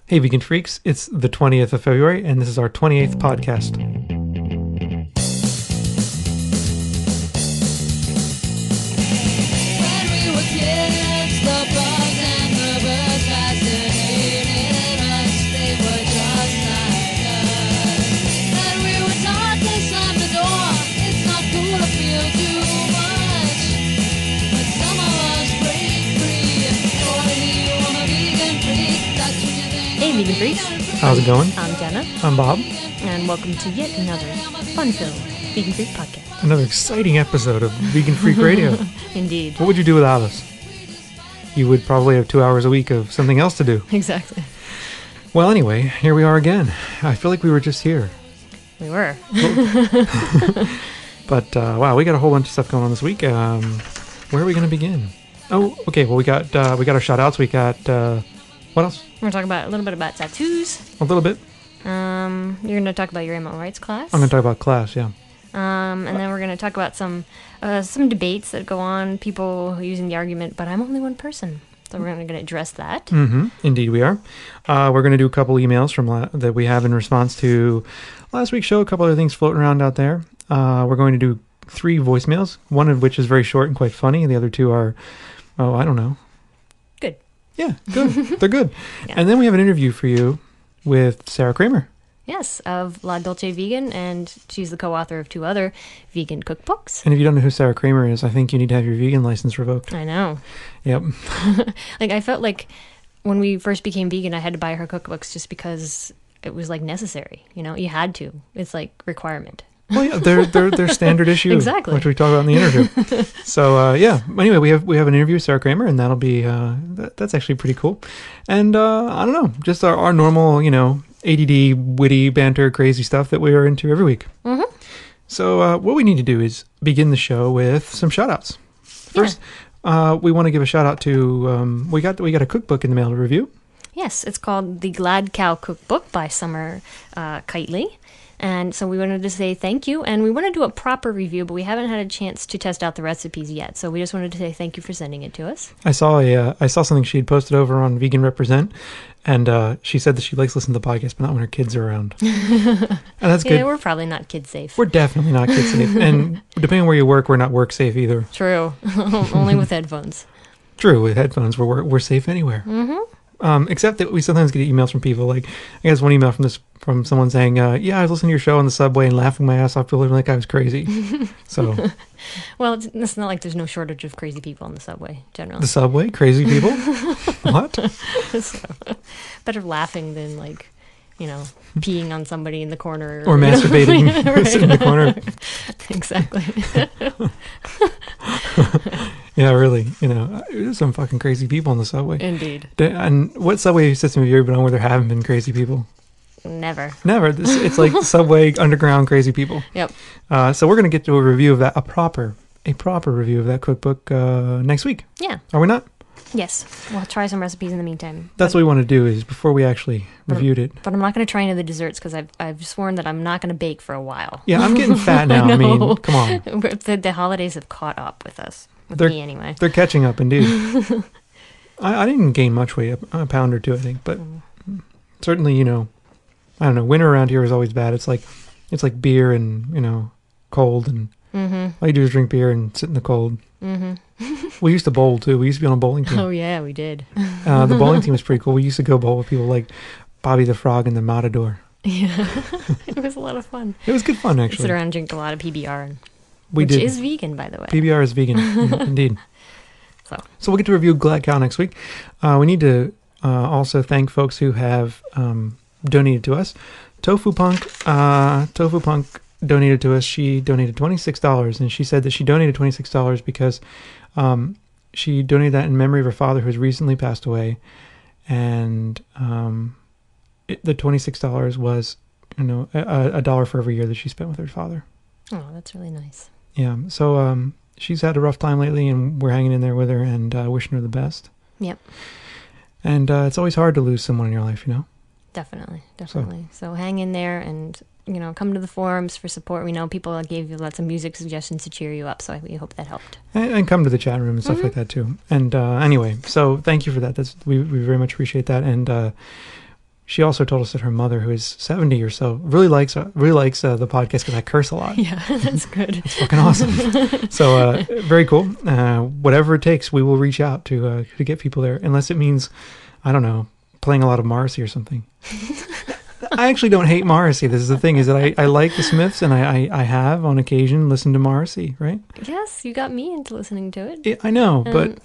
Hey, Vegan Freaks, it's the 20th of February, and this is our 28th podcast. Vegan Freaks. How's it going? I'm Jenna. I'm Bob. And welcome to yet another fun-filled Vegan Freak podcast. Another exciting episode of Vegan Freak Radio. Indeed. What would you do without us? You would probably have 2 hours a week of something else to do. Exactly. Well, anyway, here we are again. I feel like we were just here. We were. But, wow, we got a whole bunch of stuff going on this week. Where are we going to begin? Oh, okay, well, we got our shout-outs. We got, what else? We're going to talk a little bit about tattoos. A little bit. You're going to talk about your animal rights class. I'm going to talk about class, yeah. And then we're going to talk about some debates that go on, people using the argument, but I'm only one person. So we're going to address that. Mm-hmm. Indeed we are. We're going to do a couple emails that we have in response to last week's show, a couple other things floating around out there. We're going to do 3 voicemails, one of which is very short and quite funny. The other 2 are, I don't know. Good. Yeah, good. They're good. Yeah. And then we have an interview for you with Sarah Kramer. Yes, of La Dolce Vegan, and she's the co-author of 2 other vegan cookbooks. And if you don't know who Sarah Kramer is, I think you need to have your vegan license revoked. I know. Yep. I felt like when we first became vegan, I had to buy her cookbooks just because it was like necessary. You know, you had to. It's like requirement. Well, yeah, they're standard issue, exactly, which we talk about in the interview. So, yeah. Anyway, we have an interview with Sarah Kramer, and that'll be that's actually pretty cool. And I don't know, just our normal, ADD, witty banter, crazy stuff that we are into every week. Mm-hmm. So, what we need to do is begin the show with some shout-outs. First, we want to give a shout-out to we got a cookbook in the mail to review. Yes, it's called The Glad Cow Cookbook by Summer Kitely. And so we wanted to say thank you, and we want to do a proper review, but we haven't had a chance to test out the recipes yet. So we just wanted to say thank you for sending it to us. I saw something she had posted over on Vegan Represent, and she said that she likes listening to the podcast, but not when her kids are around. And that's good. Yeah, we're probably not kid safe. We're definitely not kid safe, and depending on where you work, we're not work safe either. True, only with headphones. True, with headphones, we're safe anywhere. Mm-hmm. Except that we sometimes get emails from people. Like, I guess one email from someone saying, yeah, I was listening to your show on the subway and laughing my ass off, feeling like I was crazy. So, well, it's not like there's no shortage of crazy people on the subway, generally. The subway? Crazy people? What? So, better laughing than, like, peeing on somebody in the corner. Or masturbating right. In the corner. Exactly. Yeah, really. There's some fucking crazy people on the subway. Indeed. And what subway system have you ever been on where there haven't been crazy people? Never. It's like subway underground crazy people. Yep. So we're going to get to a review of that, a proper review of that cookbook next week. Yeah. Are we not? Yes. We'll try some recipes in the meantime. That's what we want to do is before we actually reviewed it. But I'm not going to try any of the desserts because I've sworn that I'm not going to bake for a while. Yeah, I'm getting fat now. I mean, come on. The holidays have caught up with us. With me, anyway. They're catching up, indeed. I didn't gain much weight, a pound or 2, I think. But certainly, I don't know, winter around here is always bad. It's like beer and, cold. And all you do is drink beer and sit in the cold. Mm-hmm. We used to bowl, too. We used to be on a bowling team. Oh, yeah, we did. The bowling team was pretty cool. We used to go bowl with people like Bobby the Frog and the Matador. Yeah, it was a lot of fun. It was good fun, actually. Sit around and drink a lot of PBR. Which is vegan, by the way. PBR is vegan, indeed. So we'll get to review Glad Cow next week. We need to also thank folks who have donated to us. Tofu Punk donated to us. She donated $26, and she said that she donated $26 because she donated that in memory of her father who has recently passed away, and the $26 was a dollar for every year that she spent with her father. Oh, that's really nice. Yeah, so she's had a rough time lately, and we're hanging in there with her and wishing her the best. Yep. And it's always hard to lose someone in your life, Definitely. So hang in there and, come to the forums for support. We know people gave you lots of music suggestions to cheer you up, so we hope that helped. And come to the chat room and stuff like that, too. And anyway, so thank you for that. We very much appreciate that. And she also told us that her mother, who is 70 or so, really likes the podcast because I curse a lot. Yeah, that's good. It's fucking awesome. So very cool. Whatever it takes, we will reach out to get people there, unless it means, I don't know, playing a lot of Morrissey or something. I actually don't hate Morrissey. This is the thing, is that I like the Smiths, and I have on occasion listened to Morrissey, right? Yes, you got me into listening to it. I know, but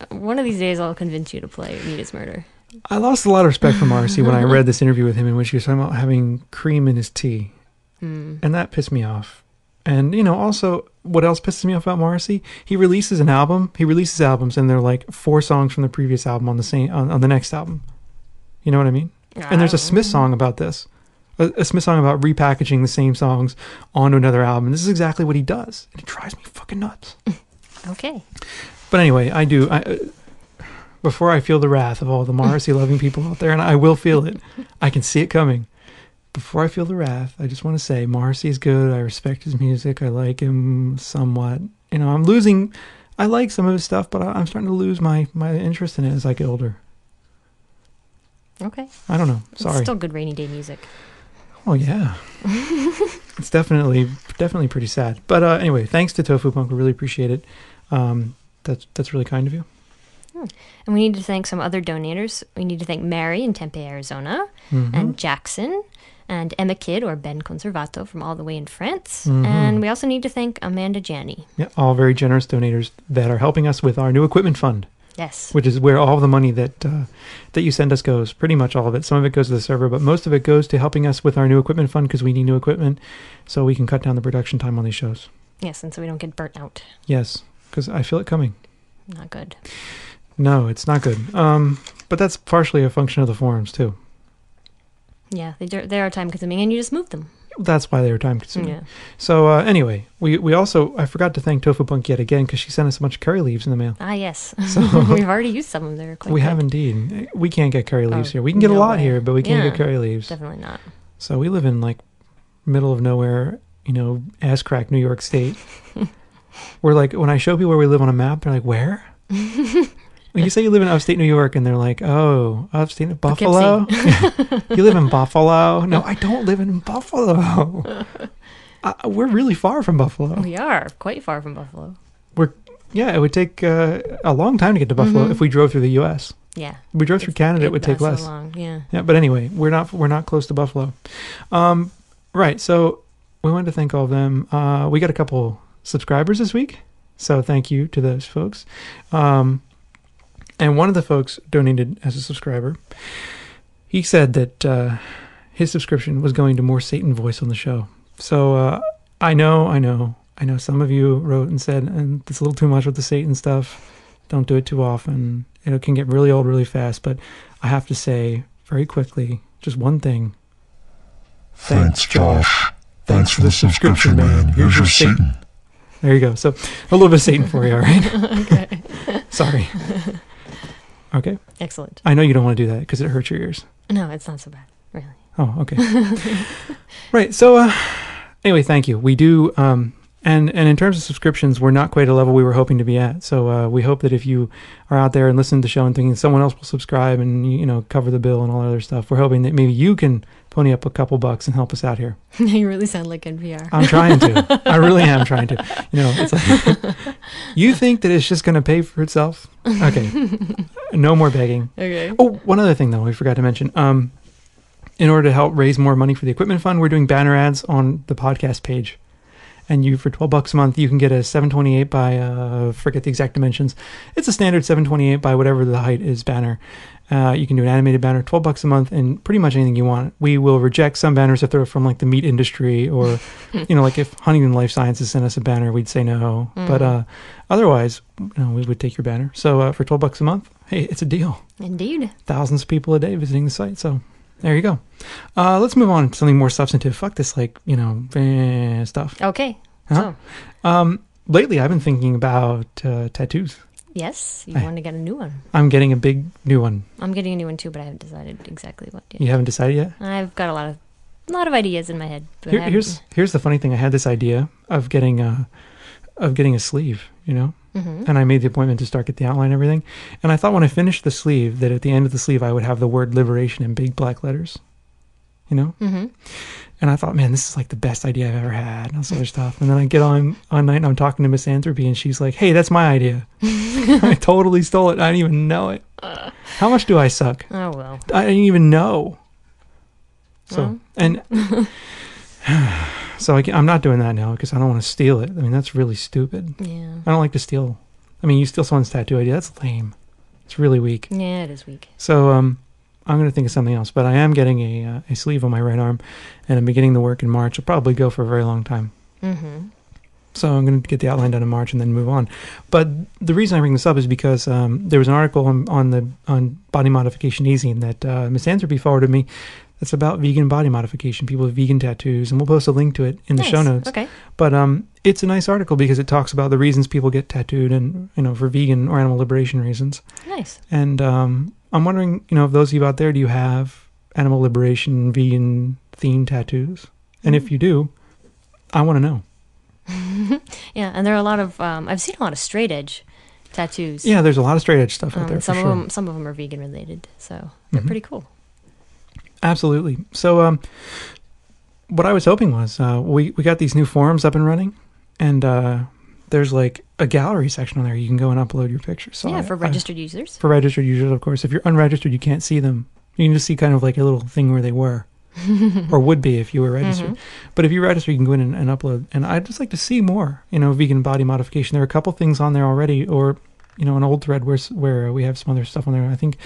one of these days I'll convince you to play Meat is Murder. I lost a lot of respect for Morrissey when I read this interview with him in which he was talking about having cream in his tea. And that pissed me off. And, also, what else pisses me off about Morrissey? He releases albums, and they're like 4 songs from the previous album on the next album. You know what I mean? And there's a Smith song about this. A Smith song about repackaging the same songs onto another album. And this is exactly what he does. And it drives me fucking nuts. Okay. But anyway, before I feel the wrath of all the Morrissey-loving people out there, and I will feel it. I can see it coming. Before I feel the wrath, I just want to say Morrissey is good. I respect his music. I like him somewhat. I like some of his stuff, but I'm starting to lose my interest in it as I get older. Okay. I don't know. Sorry. It's still good rainy day music. Oh, yeah. It's definitely pretty sad. But anyway, thanks to Tofu Punk. We really appreciate it. That's really kind of you. And we need to thank some other donators. We need to thank Mary in Tempe, Arizona, and Jackson, and Emma Kidd, or Ben Conservato, from all the way in France. And we also need to thank Amanda Janney. Yeah, all very generous donators that are helping us with our new equipment fund. Yes. Which is where all the money that you send us goes. Pretty much all of it. Some of it goes to the server, but most of it goes to helping us with our new equipment fund, because we need new equipment so we can cut down the production time on these shows. Yes, and so we don't get burnt out. Yes, because I feel it coming. Not good. No, it's not good. But that's partially a function of the forums, too. Yeah, they are time-consuming, and you just move them. That's why they were time-consuming. Yeah. So anyway, we also, I forgot to thank Tofu Punk yet again, because she sent us a bunch of curry leaves in the mail. Ah, yes. So we've already used some of them. We have indeed. We can't get curry leaves here. We can get a lot here, but we can't get curry leaves. Definitely not. So we live in, like, middle of nowhere, ass crack New York State. We're like, when I show people where we live on a map, they're like, where? When you say you live in upstate New York, and they're like, oh, upstate Buffalo? You live in Buffalo? No, I don't live in Buffalo. We're really far from Buffalo. We are quite far from Buffalo. It would take a long time to get to Buffalo if we drove through the U.S. Yeah. If we drove through Canada, it would take less. So long. Yeah. Yeah, but anyway, we're not close to Buffalo. Right, so we wanted to thank all of them. We got a couple subscribers this week, so thank you to those folks. And one of the folks donated as a subscriber. He said that his subscription was going to more Satan voice on the show. So I know some of you wrote and said, and it's a little too much with the Satan stuff. Don't do it too often. It can get really old really fast. But I have to say very quickly, just one thing. Thanks, Josh. Thanks for the subscription, man. Here's your Satan. There you go. So a little bit of Satan for you, all right? Okay. Sorry. Okay. Excellent. I know you don't want to do that because it hurts your ears. No, it's not so bad, really. Oh, okay. Right. So anyway, thank you. We do, and in terms of subscriptions, we're not quite at a level we were hoping to be at. So we hope that if you are out there and listen to the show and thinking someone else will subscribe and cover the bill and all that other stuff, we're hoping that maybe you can pony up a couple bucks and help us out here. You really sound like NPR. I'm trying to. I really am trying to. It's like, you think that it's just going to pay for itself? Okay. No more begging. Okay. Oh, one other thing, though, we forgot to mention. In order to help raise more money for the equipment fund, we're doing banner ads on the podcast page. And for $12 a month, you can get a 728 by, forget the exact dimensions. It's a standard 728 by whatever the height is banner. You can do an animated banner, $12 a month, and pretty much anything you want. We will reject some banners if they're from like the meat industry, or like if Huntington Life Sciences sent us a banner, we'd say no. But otherwise, we would take your banner. So for $12 a month, hey, it's a deal. Indeed. Thousands of people a day visiting the site. So there you go. Let's move on to something more substantive. Fuck this, stuff. Okay. Huh? So. Lately, I've been thinking about tattoos. Yes, you want to get a new one. I'm getting a big new one. I'm getting a new one too, but I haven't decided exactly what yet. You haven't decided yet? I've got a lot of ideas in my head. But here's the funny thing. I had this idea of getting a sleeve, and I made the appointment to start get the outline and everything. And I thought when I finished the sleeve that at the end of the sleeve I would have the word liberation in big black letters, you know? Mm-hmm. And I thought, man, this is like the best idea I've ever had, and all this other stuff. And then I get on night and I'm talking to Miss Anthropy, and she's like, hey, that's my idea. I totally stole it. I didn't even know it. How much do I suck? Oh, well. I didn't even know. So, Well. and so I'm not doing that now because I don't want to steal it. I mean, that's really stupid. Yeah. I don't like to steal. I mean, you steal someone's tattoo idea. That's lame. It's really weak. Yeah, it is weak. So, I'm going to think of something else, but I am getting a sleeve on my right arm, and I'm beginning the work in March. I'll probably go for a very long time. Mm-hmm. So I'm going to get the outline done in March and then move on. But the reason I bring this up is because there was an article on Body Modification Easy that Miss Anthropy forwarded me that's about vegan body modification, people with vegan tattoos, and we'll post a link to it in the show notes. Okay. But it's a nice article because it talks about the reasons people get tattooed and, for vegan or animal liberation reasons. Nice. And I'm wondering, if those of you out there, do you have animal liberation, vegan themed tattoos? And if you do, I want to know. Yeah, and there are a lot of I've seen a lot of straight edge tattoos. Yeah, there's a lot of straight edge stuff out there. Some for of sure. them, some of them are vegan related, so they're pretty cool. Absolutely. So, what I was hoping was we got these new forums up and running, and there's like a gallery section on there. You can go and upload your pictures. So yeah, for registered users. For registered users, of course. If you're unregistered, you can't see them. You can just see kind of like a little thing where they were. Or would be if you were registered. Mm-hmm. But if you register, you can go in and upload. And I'd just like to see more, vegan body modification. There are a couple things on there already, or, an old thread where we have some other stuff on there. I think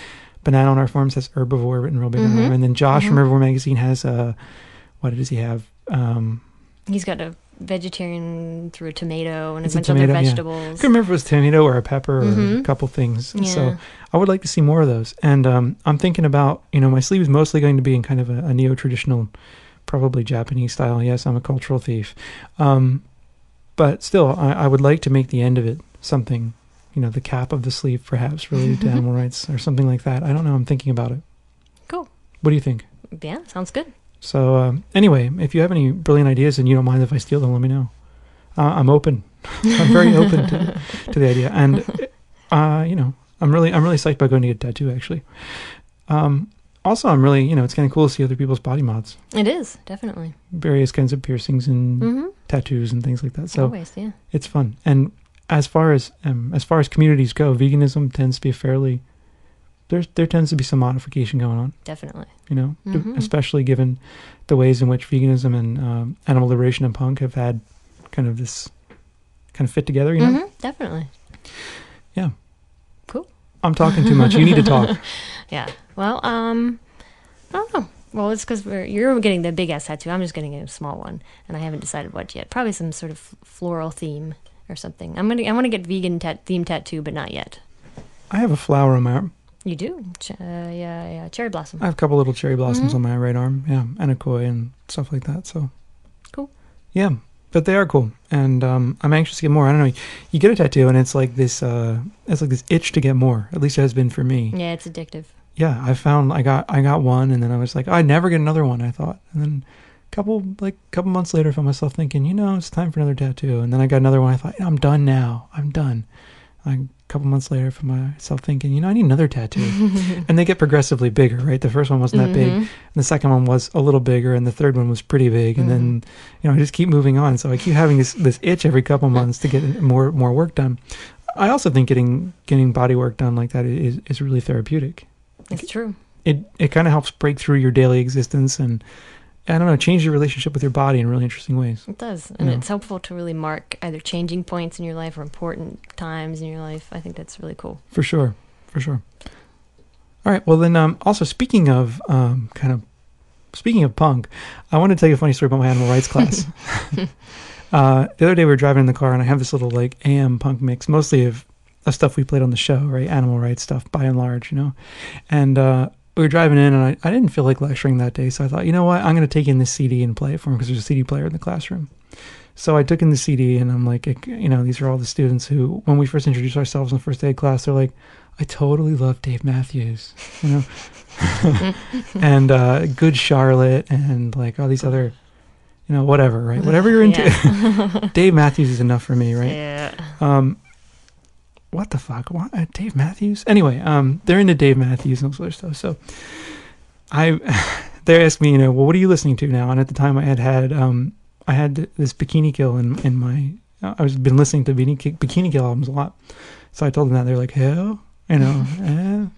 Banana on our forums has herbivore written real big on there. And then Josh from Herbivore Magazine has, what does he have? He's got a vegetarian through a tomato and a It's a bunch tomato, of other yeah. vegetables. I can't remember if it was tomato or a pepper or a couple things. Yeah. So I would like to see more of those. And I'm thinking about, my sleeve is mostly going to be in kind of a neo-traditional, probably Japanese style. Yes, I'm a cultural thief. But still, I would like to make the end of it something, the cap of the sleeve perhaps related to animal rights or something like that. I don't know. I'm thinking about it. Cool. What do you think? Yeah, sounds good. So anyway, if you have any brilliant ideas and you don't mind if I steal them, let me know. I'm open. I'm very open to the idea, and I'm really psyched about going to get a tattoo. Actually, also I'm really it's kind of cool to see other people's body mods. It is definitely Various kinds of piercings and tattoos and things like that. So always, yeah. it's fun. And as far as communities go, veganism tends to be fairly. There tends to be some modification going on. Definitely. Especially given the ways in which veganism and animal liberation and punk have had kind of this kind of fit together, Definitely. Yeah. Cool. I'm talking too much. You need to talk. Yeah. Well, I don't know. Well, it's because you're getting the big ass tattoo. I'm just getting a small one, and I haven't decided what yet. Probably some sort of floral theme or something. I want to get vegan themed tattoo, but not yet. I have a flower on my arm. You do? Yeah. Cherry blossom. I have a couple little cherry blossoms on my right arm. Yeah, and a koi and stuff like that. So cool. Yeah, but they are cool, and I'm anxious to get more. I don't know. You get a tattoo, and it's like this. It's like this itch to get more. At least it has been for me. Yeah, it's addictive. Yeah, I found I got one, and then I was like, I'd never get another one. I thought, and then couple months later, I found myself thinking, it's time for another tattoo, and then I got another one. I thought, I'm done now. I'm done. A couple months later, from myself thinking, I need another tattoo. And they get progressively bigger, right? The first one wasn't that big, and the second one was a little bigger, and the third one was pretty big, and then I just keep moving on. So I keep having this itch every couple months to get more work done. I also think getting body work done like that is really therapeutic. It's true. It kind of helps break through your daily existence and, I don't know, change your relationship with your body in really interesting ways. It does. And it's helpful to really mark either changing points in your life or important times in your life. I think that's really cool. For sure. All right. Well, then, also speaking of punk, I want to tell you a funny story about my animal rights class. The other day we were driving in the car, and I have this little AM punk mix, mostly of stuff we played on the show, right? Animal rights stuff, by and large, And we were driving in, and I didn't feel like lecturing that day, so I thought, you know what? I'm going to take in this CD and play it for them because there's a CD player in the classroom. So I took in the CD, and I'm like, these are all the students who, when we first introduced ourselves in the first day of class, they're like, I totally love Dave Matthews, and Good Charlotte, and like all these other, whatever, right? Whatever you're into. Dave Matthews is enough for me, right? Yeah. what the fuck? What? Dave Matthews? Anyway, they're into Dave Matthews and all sorts of stuff. So they asked me, well, what are you listening to now? And at the time I had this Bikini Kill in my, I've been listening to Bikini Kill albums a lot. So I told them that. They're like, hell, And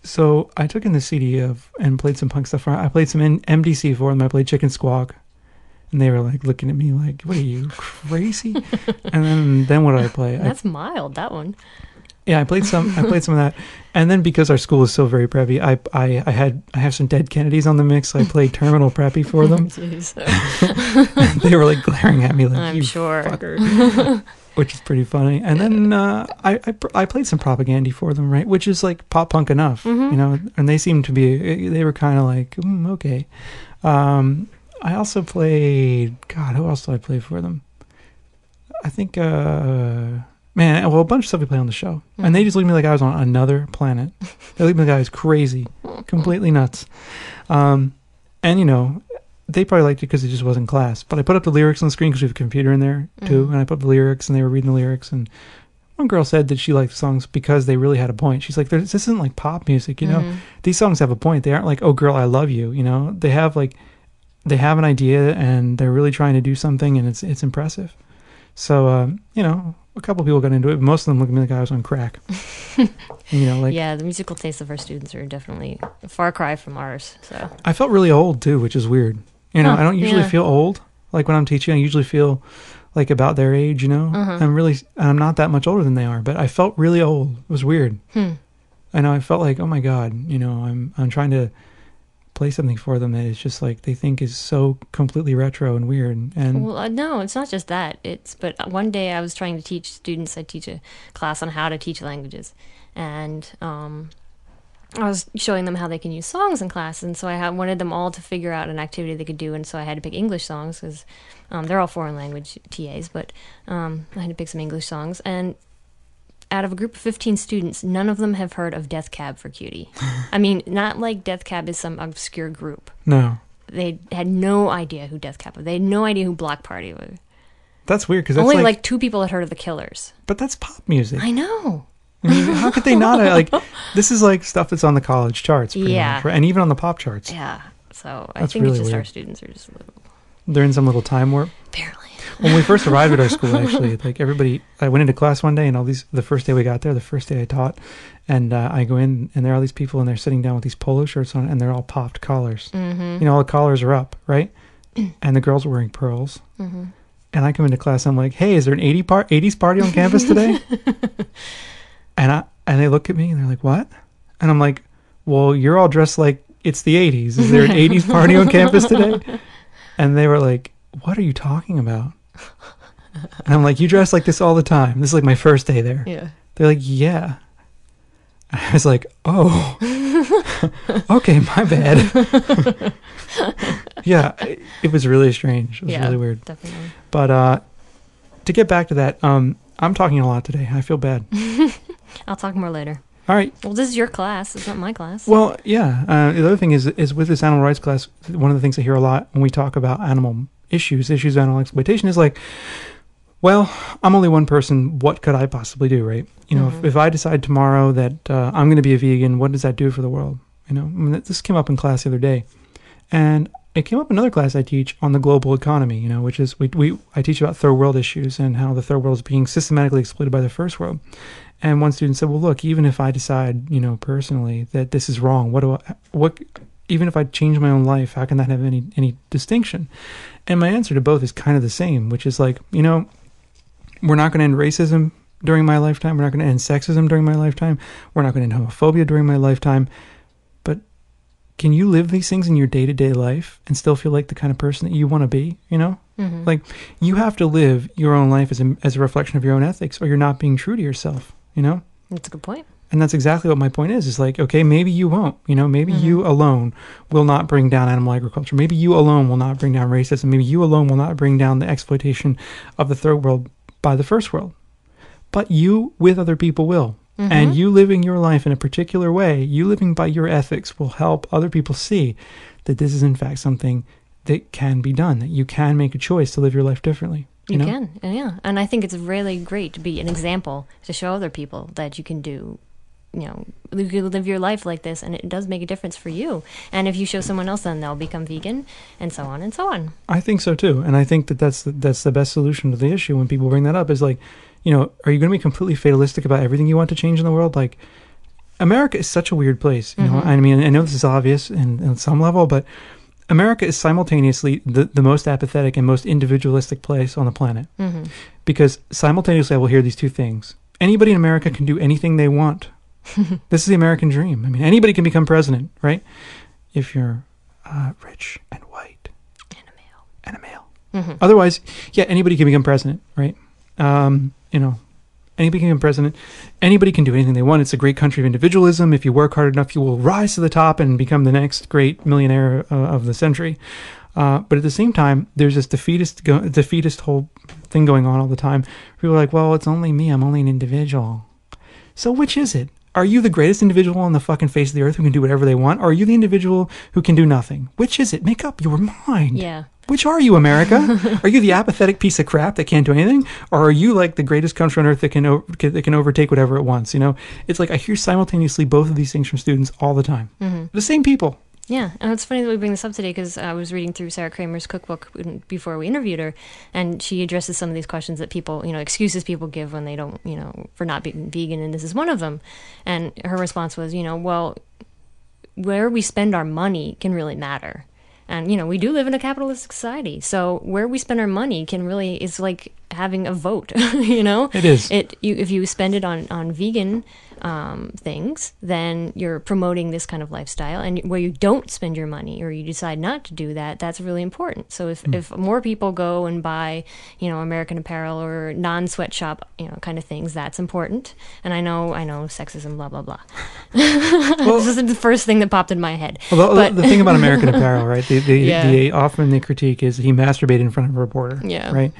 so I took in the CD and played some punk stuff. I played some MDC for them. I played Chicken Squawk. And they were like looking at me like, what are you, crazy? And then what did I play? That's mild, that one. Yeah, I played some of that. And then because our school is so very preppy, I have some Dead Kennedys on the mix. So I played Terminal Preppy for them. They were like glaring at me like, I'm you sure. fucker. Which is pretty funny. And then I played some Propagandy for them, right? Which is like pop punk enough, and they seemed to be, they were kind of like, okay. I also played, God, who else did I play for them? I think, a bunch of stuff we play on the show. And they just looked at me like I was on another planet. They looked at me like I was crazy, completely nuts. And, they probably liked it because it just wasn't class. But I put up the lyrics on the screen because we have a computer in there, too. And I put up the lyrics, and they were reading the lyrics. And one girl said that she liked the songs because they really had a point. She's like, this isn't like pop music, These songs have a point. They aren't like, oh, girl, I love you, They have an idea and they're really trying to do something, and it's impressive. So, a couple of people got into it, but most of them looked at me like I was on crack. Yeah, the musical tastes of our students are definitely a far cry from ours. So I felt really old too, which is weird. I don't usually feel old. Like when I'm teaching, I usually feel like about their age. I'm not that much older than they are, but I felt really old. It was weird. I know. I felt like, oh my God, I'm trying to play something for them that is just like they think is so completely retro and weird. And no, it's not just that. But one day I was trying to teach students. I teach a class on how to teach languages, and I was showing them how they can use songs in class. And so I wanted them all to figure out an activity they could do, and so I had to pick English songs because they're all foreign language TAs, but I had to pick some English songs. And out of a group of 15 students, none of them have heard of Death Cab for Cutie. I mean, not like Death Cab is some obscure group. No. They had no idea who Death Cab was. They had no idea who Block Party was. That's weird because only like 2 people had heard of the Killers. But that's pop music. I know. I mean, how could they not? This is like stuff that's on the college charts, pretty much, right? And even on the pop charts. Yeah. So I that's think really it's just weird. our students are just a little. They're in some little time warp. Apparently. When we first arrived at our school, actually, like everybody, I went into class one day, and the first day we got there, the first day I taught, and I go in, and there are all these people, and they're sitting down with these polo shirts on, and they're all popped collars. Mm-hmm. All the collars are up, right? And the girls are wearing pearls. Mm-hmm. And I come into class, I'm like, hey, is there an 80s party on campus today? And they look at me, and they're like, what? And I'm like, well, you're all dressed like it's the 80s. Is there an 80s party on campus today? And they were like, what are you talking about? And I'm like, you dress like this all the time. This is like my first day there. Yeah. They're like, yeah. I was like, oh, okay, my bad. Yeah, it was really strange. It was really weird. Definitely. But to get back to that, I'm talking a lot today. I feel bad. I'll talk more later. All right. Well, this is your class. It's not my class. Well, yeah. The other thing is with this animal rights class, one of the things I hear a lot when we talk about animal issues of animal exploitation is like, well, I'm only one person. What could I possibly do, right? If I decide tomorrow that I'm going to be a vegan, what does that do for the world? This came up in class the other day. And it came up in another class I teach on the global economy, which is I teach about third world issues and how the third world is being systematically exploited by the first world. And one student said, well, look, even if I decide, personally that this is wrong, even if I change my own life, how can that have any distinction? And my answer to both is kind of the same, which is like, we're not going to end racism during my lifetime. We're not going to end sexism during my lifetime. We're not going to end homophobia during my lifetime. But can you live these things in your day-to-day life and still feel like the kind of person that you want to be, Mm-hmm. Like, you have to live your own life as a reflection of your own ethics, or you're not being true to yourself, That's a good point. And that's exactly what my point is like, okay, maybe you won't, maybe you alone will not bring down animal agriculture. Maybe you alone will not bring down racism. Maybe you alone will not bring down the exploitation of the third world by the first world. But you, with other people, will. Mm-hmm. And you living your life in a particular way, you living by your ethics will help other people see that this is in fact something that can be done, that you can make a choice to live your life differently. You can, yeah. And I think it's really great to be an example to show other people that you can do, you can live your life like this, and it does make a difference for you. And if you show someone else, then they'll become vegan, and so on and so on. I think so too, and I think that's the best solution to the issue when people bring that up is like, are you going to be completely fatalistic about everything you want to change in the world? Like, America is such a weird place. You know, I mean, I know this is obvious on some level, but America is simultaneously the most apathetic and most individualistic place on the planet. Because simultaneously I will hear these two things. Anybody in America can do anything they want. This is the American dream. I mean, anybody can become president, right? If you're rich and white. And a male. Otherwise, yeah, anybody can become president, right? Anybody can become president. Anybody can do anything they want. It's a great country of individualism. If you work hard enough, you will rise to the top and become the next great millionaire of the century. But at the same time, there's this defeatist whole thing going on all the time. People are like, well, it's only me. I'm only an individual. So which is it? Are you the greatest individual on the fucking face of the earth who can do whatever they want? Or are you the individual who can do nothing? Which is it? Make up your mind. Yeah. Which are you, America? Are you the apathetic piece of crap that can't do anything? Or are you like the greatest country on earth that can overtake whatever it wants? It's like I hear simultaneously both of these things from students all the time. The same people. Yeah, and it's funny that we bring this up today because I was reading through Sarah Kramer's cookbook before we interviewed her, and she addresses some of these questions that people, excuses people give when they don't, for not being vegan, and this is one of them. And her response was, well, where we spend our money can really matter. And, we do live in a capitalist society, so where we spend our money is like having a vote, It is. If you spend it on vegan things, then you're promoting this kind of lifestyle. And where you don't spend your money or you decide not to do that, that's really important. So if more people go and buy, American Apparel or non-sweatshop, kind of things, that's important. And I know sexism, blah, blah, blah. Well, this is the first thing that popped in my head. Well, the thing about American Apparel, right? Often the critique is he masturbated in front of a reporter, right?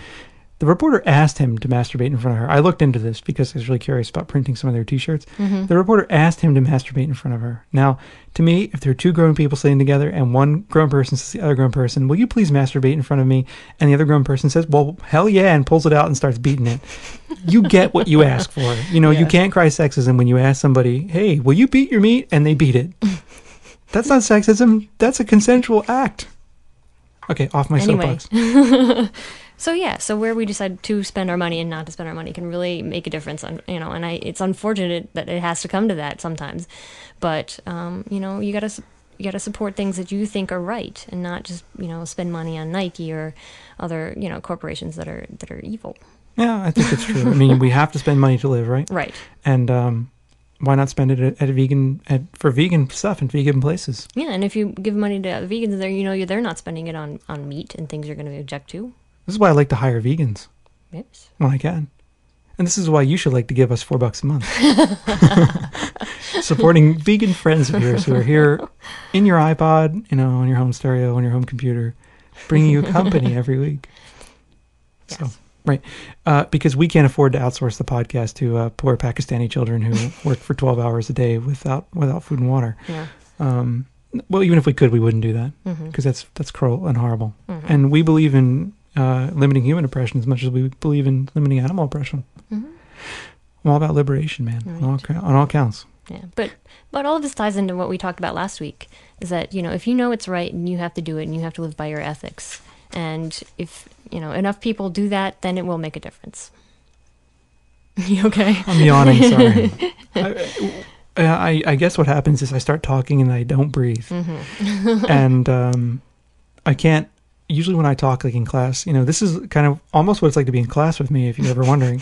The reporter asked him to masturbate in front of her. I looked into this because I was really curious about printing some of their T-shirts. The reporter asked him to masturbate in front of her. Now, to me, if there are two grown people sitting together and one grown person says to the other grown person, will you please masturbate in front of me? And the other grown person says, well, hell yeah, and pulls it out and starts beating it. You get what you ask for. You can't cry sexism when you ask somebody, hey, will you beat your meat? And they beat it. That's not sexism. That's a consensual act. Okay, off my soapbox. So where we decide to spend our money and not to spend our money can really make a difference. It's unfortunate that it has to come to that sometimes, but you gotta support things that you think are right and not just spend money on Nike or other corporations that are evil. Yeah, I think it's true. I mean, we have to spend money to live, right? Right. And why not spend it for vegan stuff in vegan places? Yeah, and if you give money to the vegans, they're not spending it on meat and things you're going to object to. This is why I like to hire vegans. Yes. When I can. And this is why you should like to give us $4 a month. Supporting vegan friends of yours who are here in your iPod, on your home stereo, on your home computer, bringing you company every week. Yes. So, right. Because we can't afford to outsource the podcast to poor Pakistani children who work for 12 hours a day without food and water. Yeah. Well, even if we could, we wouldn't do that because that's cruel and horrible. And we believe in limiting human oppression as much as we believe in limiting animal oppression. I'm all about liberation, man, right. on all counts. Yeah, but all of this ties into what we talked about last week, is that, if you know it's right and you have to do it and you have to live by your ethics, and if, enough people do that, then it will make a difference. You okay? I'm yawning, sorry. I guess what happens is I start talking and I don't breathe. And I can't. Usually when I talk like in class, this is kind of almost what it's like to be in class with me, if you're ever wondering.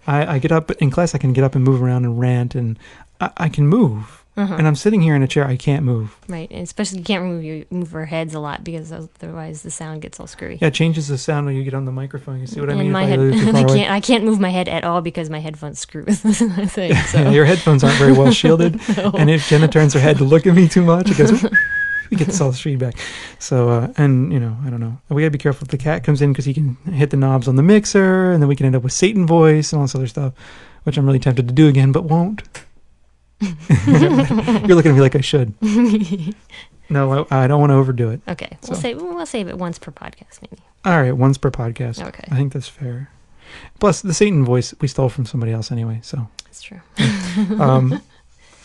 I get up in class, I can get up and move around and rant, and I can move. And I'm sitting here in a chair, I can't move. Right, and especially you can't move our heads a lot because otherwise the sound gets all screwy. Yeah, it changes the sound when you get on the microphone. You see what I mean? In my head, I can't move my head at all because my headphones screw with this thing. So. Yeah, your headphones aren't very well shielded. No. And if Jenna turns her head to look at me too much, it goes... We get this all the feedback. So, and, I don't know. We got to be careful if the cat comes in because he can hit the knobs on the mixer, and then we can end up with Satan voice and all this other stuff, which I'm really tempted to do again, but won't. You're looking at me like I should. No, I don't want to overdo it. Okay, So. we'll save it once per podcast, maybe. All right, once per podcast. Okay. I think that's fair. Plus, the Satan voice we stole from somebody else anyway, so. That's true.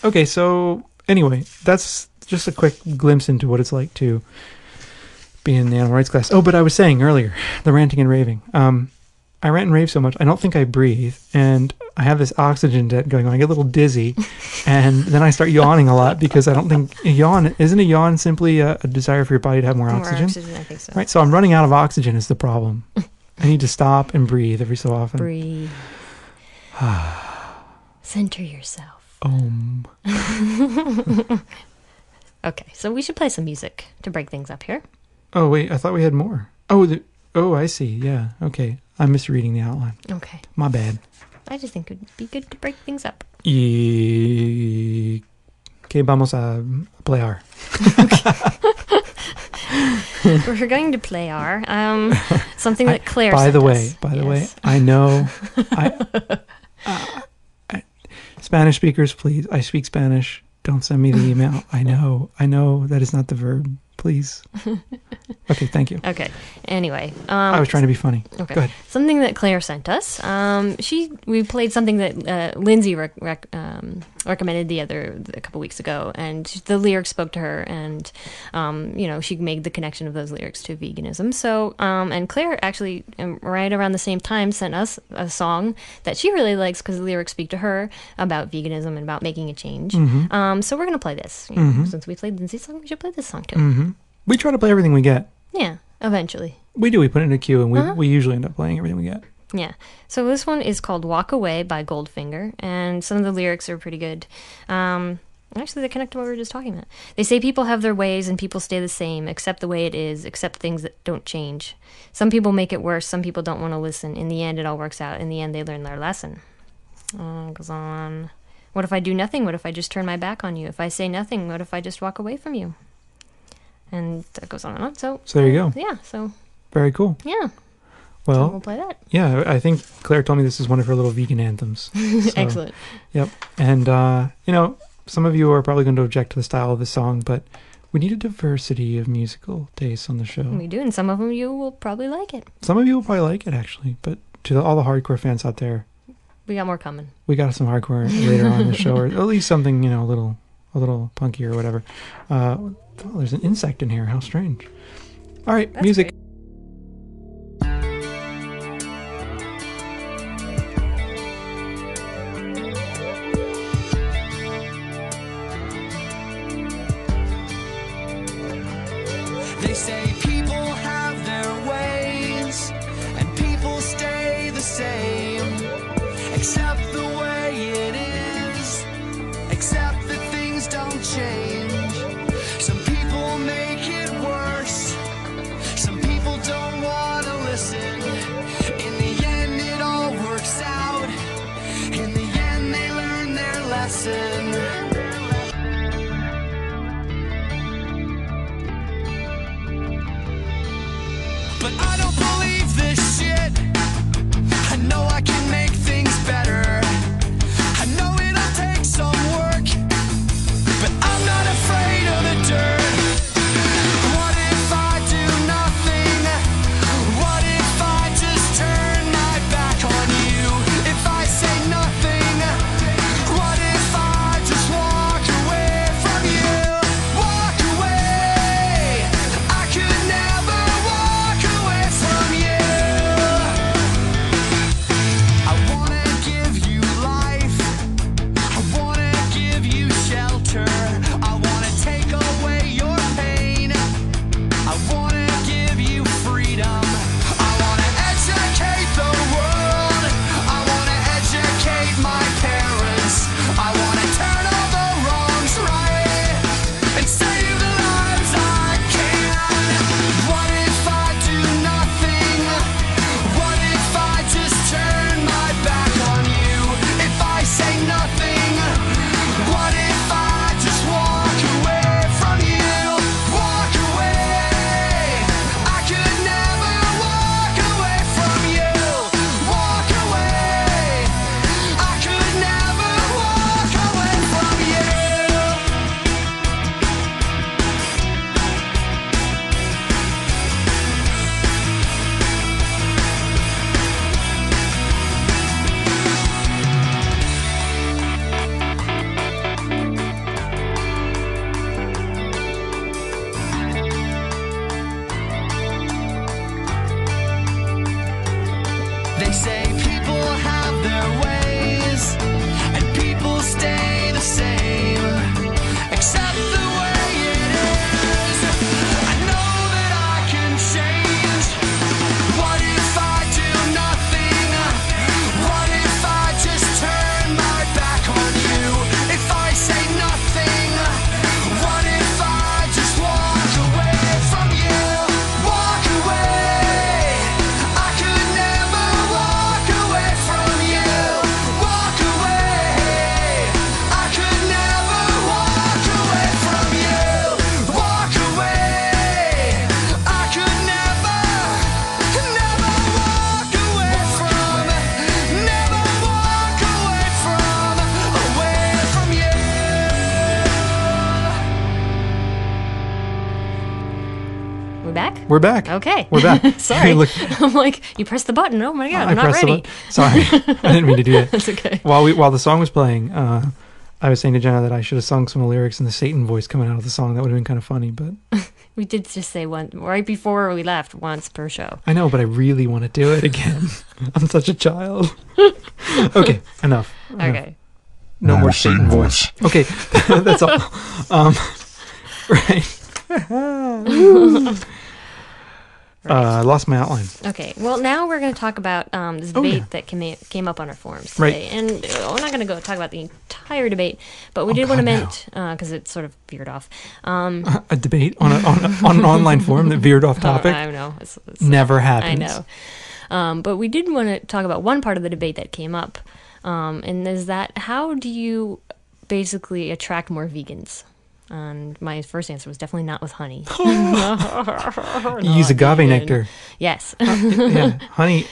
Okay, so anyway, that's just a quick glimpse into what it's like to be in the animal rights class. Oh, but I was saying earlier, the ranting and raving. I rant and rave so much, I don't think I breathe, and I have this oxygen debt going on. I get a little dizzy, and then I start yawning a lot because I don't think isn't a yawn simply a desire for your body to have more oxygen? More oxygen, I think so. Right, so I'm running out of oxygen is the problem. I need to stop and breathe every so often. Breathe. Center yourself. Okay, so we should play some music to break things up here. Oh, wait, I thought we had more. Oh, I see. Yeah, okay. I'm misreading the outline. Okay. My bad. I just think it would be good to break things up. Okay, vamos a playar. We're going to play something that Claire By sent the us. way, I know. Spanish speakers, please. I speak Spanish. Don't send me the email. I know that is not the verb. Please. Okay, thank you. Okay. Anyway, I was trying to be funny. Okay. Go ahead. Something that Claire sent us. We played something that Lindsay recommended a couple weeks ago, and the lyrics spoke to her, and she made the connection of those lyrics to veganism. So, and Claire actually, right around the same time, sent us a song that she really likes because the lyrics speak to her about veganism and about making a change. Mm-hmm. So we're gonna play this. Since we played Lindsay's song, we should play this song too. Mm-hmm. We try to play everything we get. Yeah, eventually. We do. We put it in a queue, and we usually end up playing everything we get. Yeah. So this one is called Walk Away by Goldfinger, and some of the lyrics are pretty good. Actually, they connect to what we were just talking about. They say people have their ways and people stay the same, accept the way it is, accept things that don't change. Some people make it worse, some people don't want to listen. In the end, it all works out. In the end, they learn their lesson. It goes on. What if I do nothing? What if I just turn my back on you? If I say nothing, what if I just walk away from you? And that goes on and on. So there you go. Yeah, so. Very cool. Yeah. Well, so we'll play that. Yeah, I think Claire told me this is one of her little vegan anthems. So, excellent. Yep. And, some of you are probably going to object to the style of the song, but we need a diversity of musical tastes on the show. We do, and some of them you will probably like it. Some of you will probably like it, actually. But to all the hardcore fans out there, we got more coming. We got some hardcore later on in the show, or at least something, a little punky or whatever. There's an insect in here. How strange. All right, That's music. Great. They say people have their ways and people stay the same. Accept the way it is, accept that things don't change. Some people make it worse, some people don't want to listen. In the end it all works out, in the end they learn their lesson. But I don't believe this shit. I know I can make things better. I know it'll take some work, but I'm not afraid of the dirt. What if I do nothing? What if I just turn my back on you? If I say nothing, what if I just walk away from you? Walk away. I could never walk away from you. say people have their ways, and people stay the same, except the way it is. I know that I can change. What if I do nothing? What if I just turn my back on you? If I say nothing? What if I just walk away from you? Walk away. I could never walk away from you. Walk away. I could never walk away from you. Walk away. I could never walk away from, never walk away from you. We back? We're back. Okay. We're back. Sorry. Look, I'm like, you pressed the button. Oh my God, I I'm not pressed the ready. button. Sorry, I didn't mean to do that. That's okay. While the song was playing, I was saying to Jenna that I should have sung some of the lyrics in the Satan voice coming out of the song. That would have been kind of funny, but We did just say one right before we left, once per show. I know, but I really want to do it again. I'm such a child. Okay, enough. Okay. No more Satan voice. Okay, that's all. Right. I lost my outline. Okay. Well, now we're going to talk about this debate that came up on our forums today. Right. And we're not going to talk about the entire debate, but we did want to mention, because it sort of veered off. A debate on an online forum that veered off topic. I know. It's Never happens. I know. But we did want to talk about one part of the debate that came up, and is that how do you basically attract more vegans? And my first answer was definitely not with honey. Use agave nectar. Yes. Yeah, honey.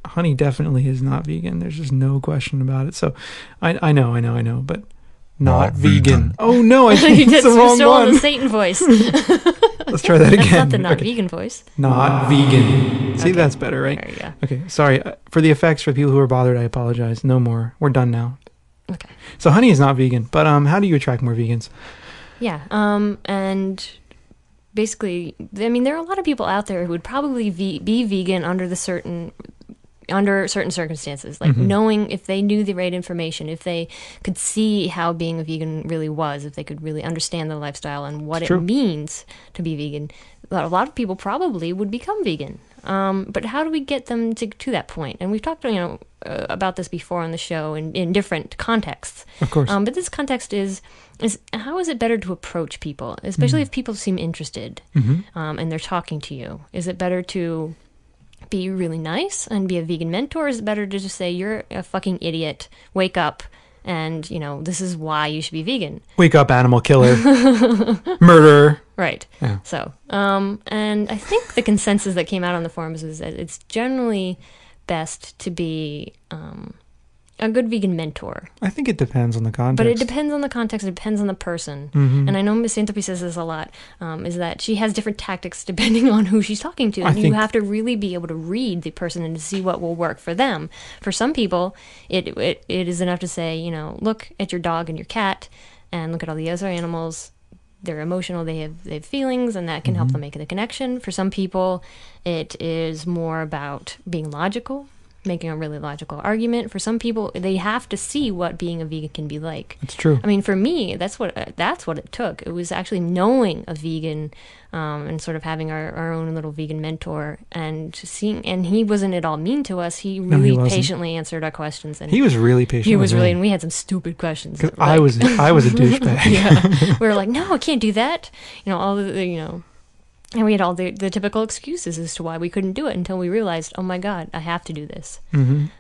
Honey definitely is not vegan. There's just no question about it. So, I know, but not vegan. Oh no, I think it's the wrong still one. in the Satan voice. Let's try that again. That's not the not Okay. vegan voice. Not vegan. See, Okay. that's better, right? There you go. Okay, sorry for the effects. For people who are bothered, I apologize. No more. We're done now. Okay. So honey is not vegan, but how do you attract more vegans? Yeah. And basically, I mean, there are a lot of people out there who would probably be vegan under certain circumstances, like knowing if they knew the right information, if they could see how being a vegan really was, if they could really understand the lifestyle and what it means to be vegan. A lot of people probably would become vegan. But how do we get them to that point? And we've talked, about this before on the show in different contexts. Of course. But this context is how is it better to approach people, especially if people seem interested and they're talking to you? Is it better to be really nice and be a vegan mentor? Or is it better to just say, you're a fucking idiot, wake up, and, this is why you should be vegan? Wake up, animal killer, murderer. Right. Yeah. So, and I think the consensus that came out on the forums is that it's generally best to be a good vegan mentor. I think it depends on the context. But it depends on the context. It depends on the person. And I know Miss Santopy says this a lot, is that she has different tactics depending on who she's talking to. And you have to really be able to read the person and to see what will work for them. For some people, it is enough to say, look at your dog and your cat and look at all the other animals. They're emotional, they have feelings, and that can help them make the connection. For some people, it is more about being logical, making a really logical argument. For some people, they have to see what being a vegan can be like. It's true. I mean, for me, that's what it took. It was actually knowing a vegan and sort of having our own little vegan mentor and seeing. And he wasn't at all mean to us. He really patiently answered our questions. And he was really patient. He was really, and we had some stupid questions. Because I was a douchebag. Yeah, we were like, no, I can't do that. All the and we had all the typical excuses as to why we couldn't do it until we realized, oh my God, I have to do this.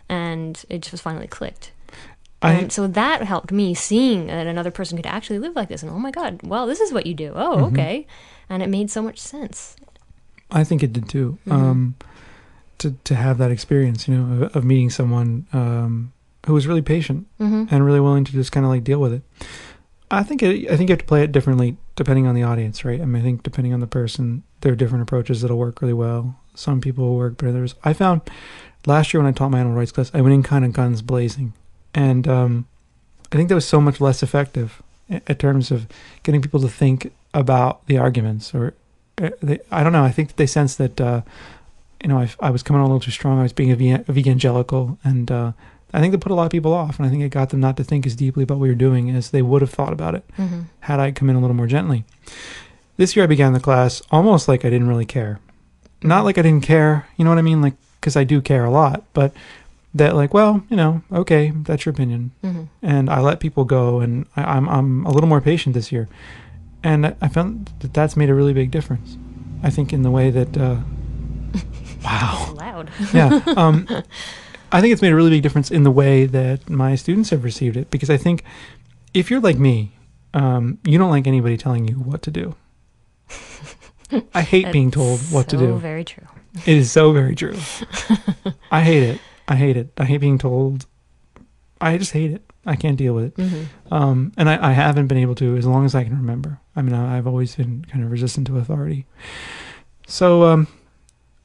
And it just finally clicked. And so that helped me seeing that another person could actually live like this. And oh my God, well, this is what you do. Oh, okay. And it made so much sense. I think it did too. To have that experience, of meeting someone who was really patient and really willing to just kind of like deal with it. I think you have to play it differently depending on the audience, right? I mean, I think depending on the person, there are different approaches that'll work really well. Some people will work better than others. I found last year when I taught my animal rights class, I went in kind of guns blazing. And I think that was so much less effective in terms of getting people to think about the arguments. Or I don't know, I think that they sense that I was coming on a little too strong. I was being a evangelical, and I think that put a lot of people off, and I think it got them not to think as deeply about what we were doing as they would have thought about it had I come in a little more gently. This year I began the class almost like I didn't really care. Not like I didn't care, you know what I mean? Like, because I do care a lot, but that like, well, okay, that's your opinion. And I let people go, and I'm a little more patient this year. And I found that that's made a really big difference. I think in the way that, wow. Loud. Yeah. I think it's made a really big difference in the way that my students have received it, because I think if you're like me, you don't like anybody telling you what to do. I hate being told what to do. Very true. It is so very true. I hate it. I hate being told. I just hate it. I can't deal with it. And I haven't been able to as long as I can remember. I mean, I've always been kind of resistant to authority. So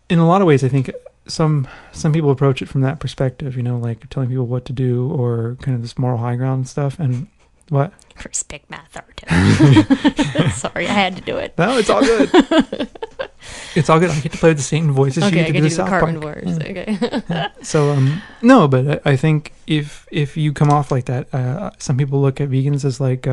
in a lot of ways, I think some people approach it from that perspective, like telling people what to do, or kind of this moral high ground and stuff. And what? Respect my authority. Sorry, I had to do it. No, it's all good. It's all good. I get to play with the same voice as you I to get do the to South Cartman Park. voice. Okay. So no, but I think if you come off like that, some people look at vegans as like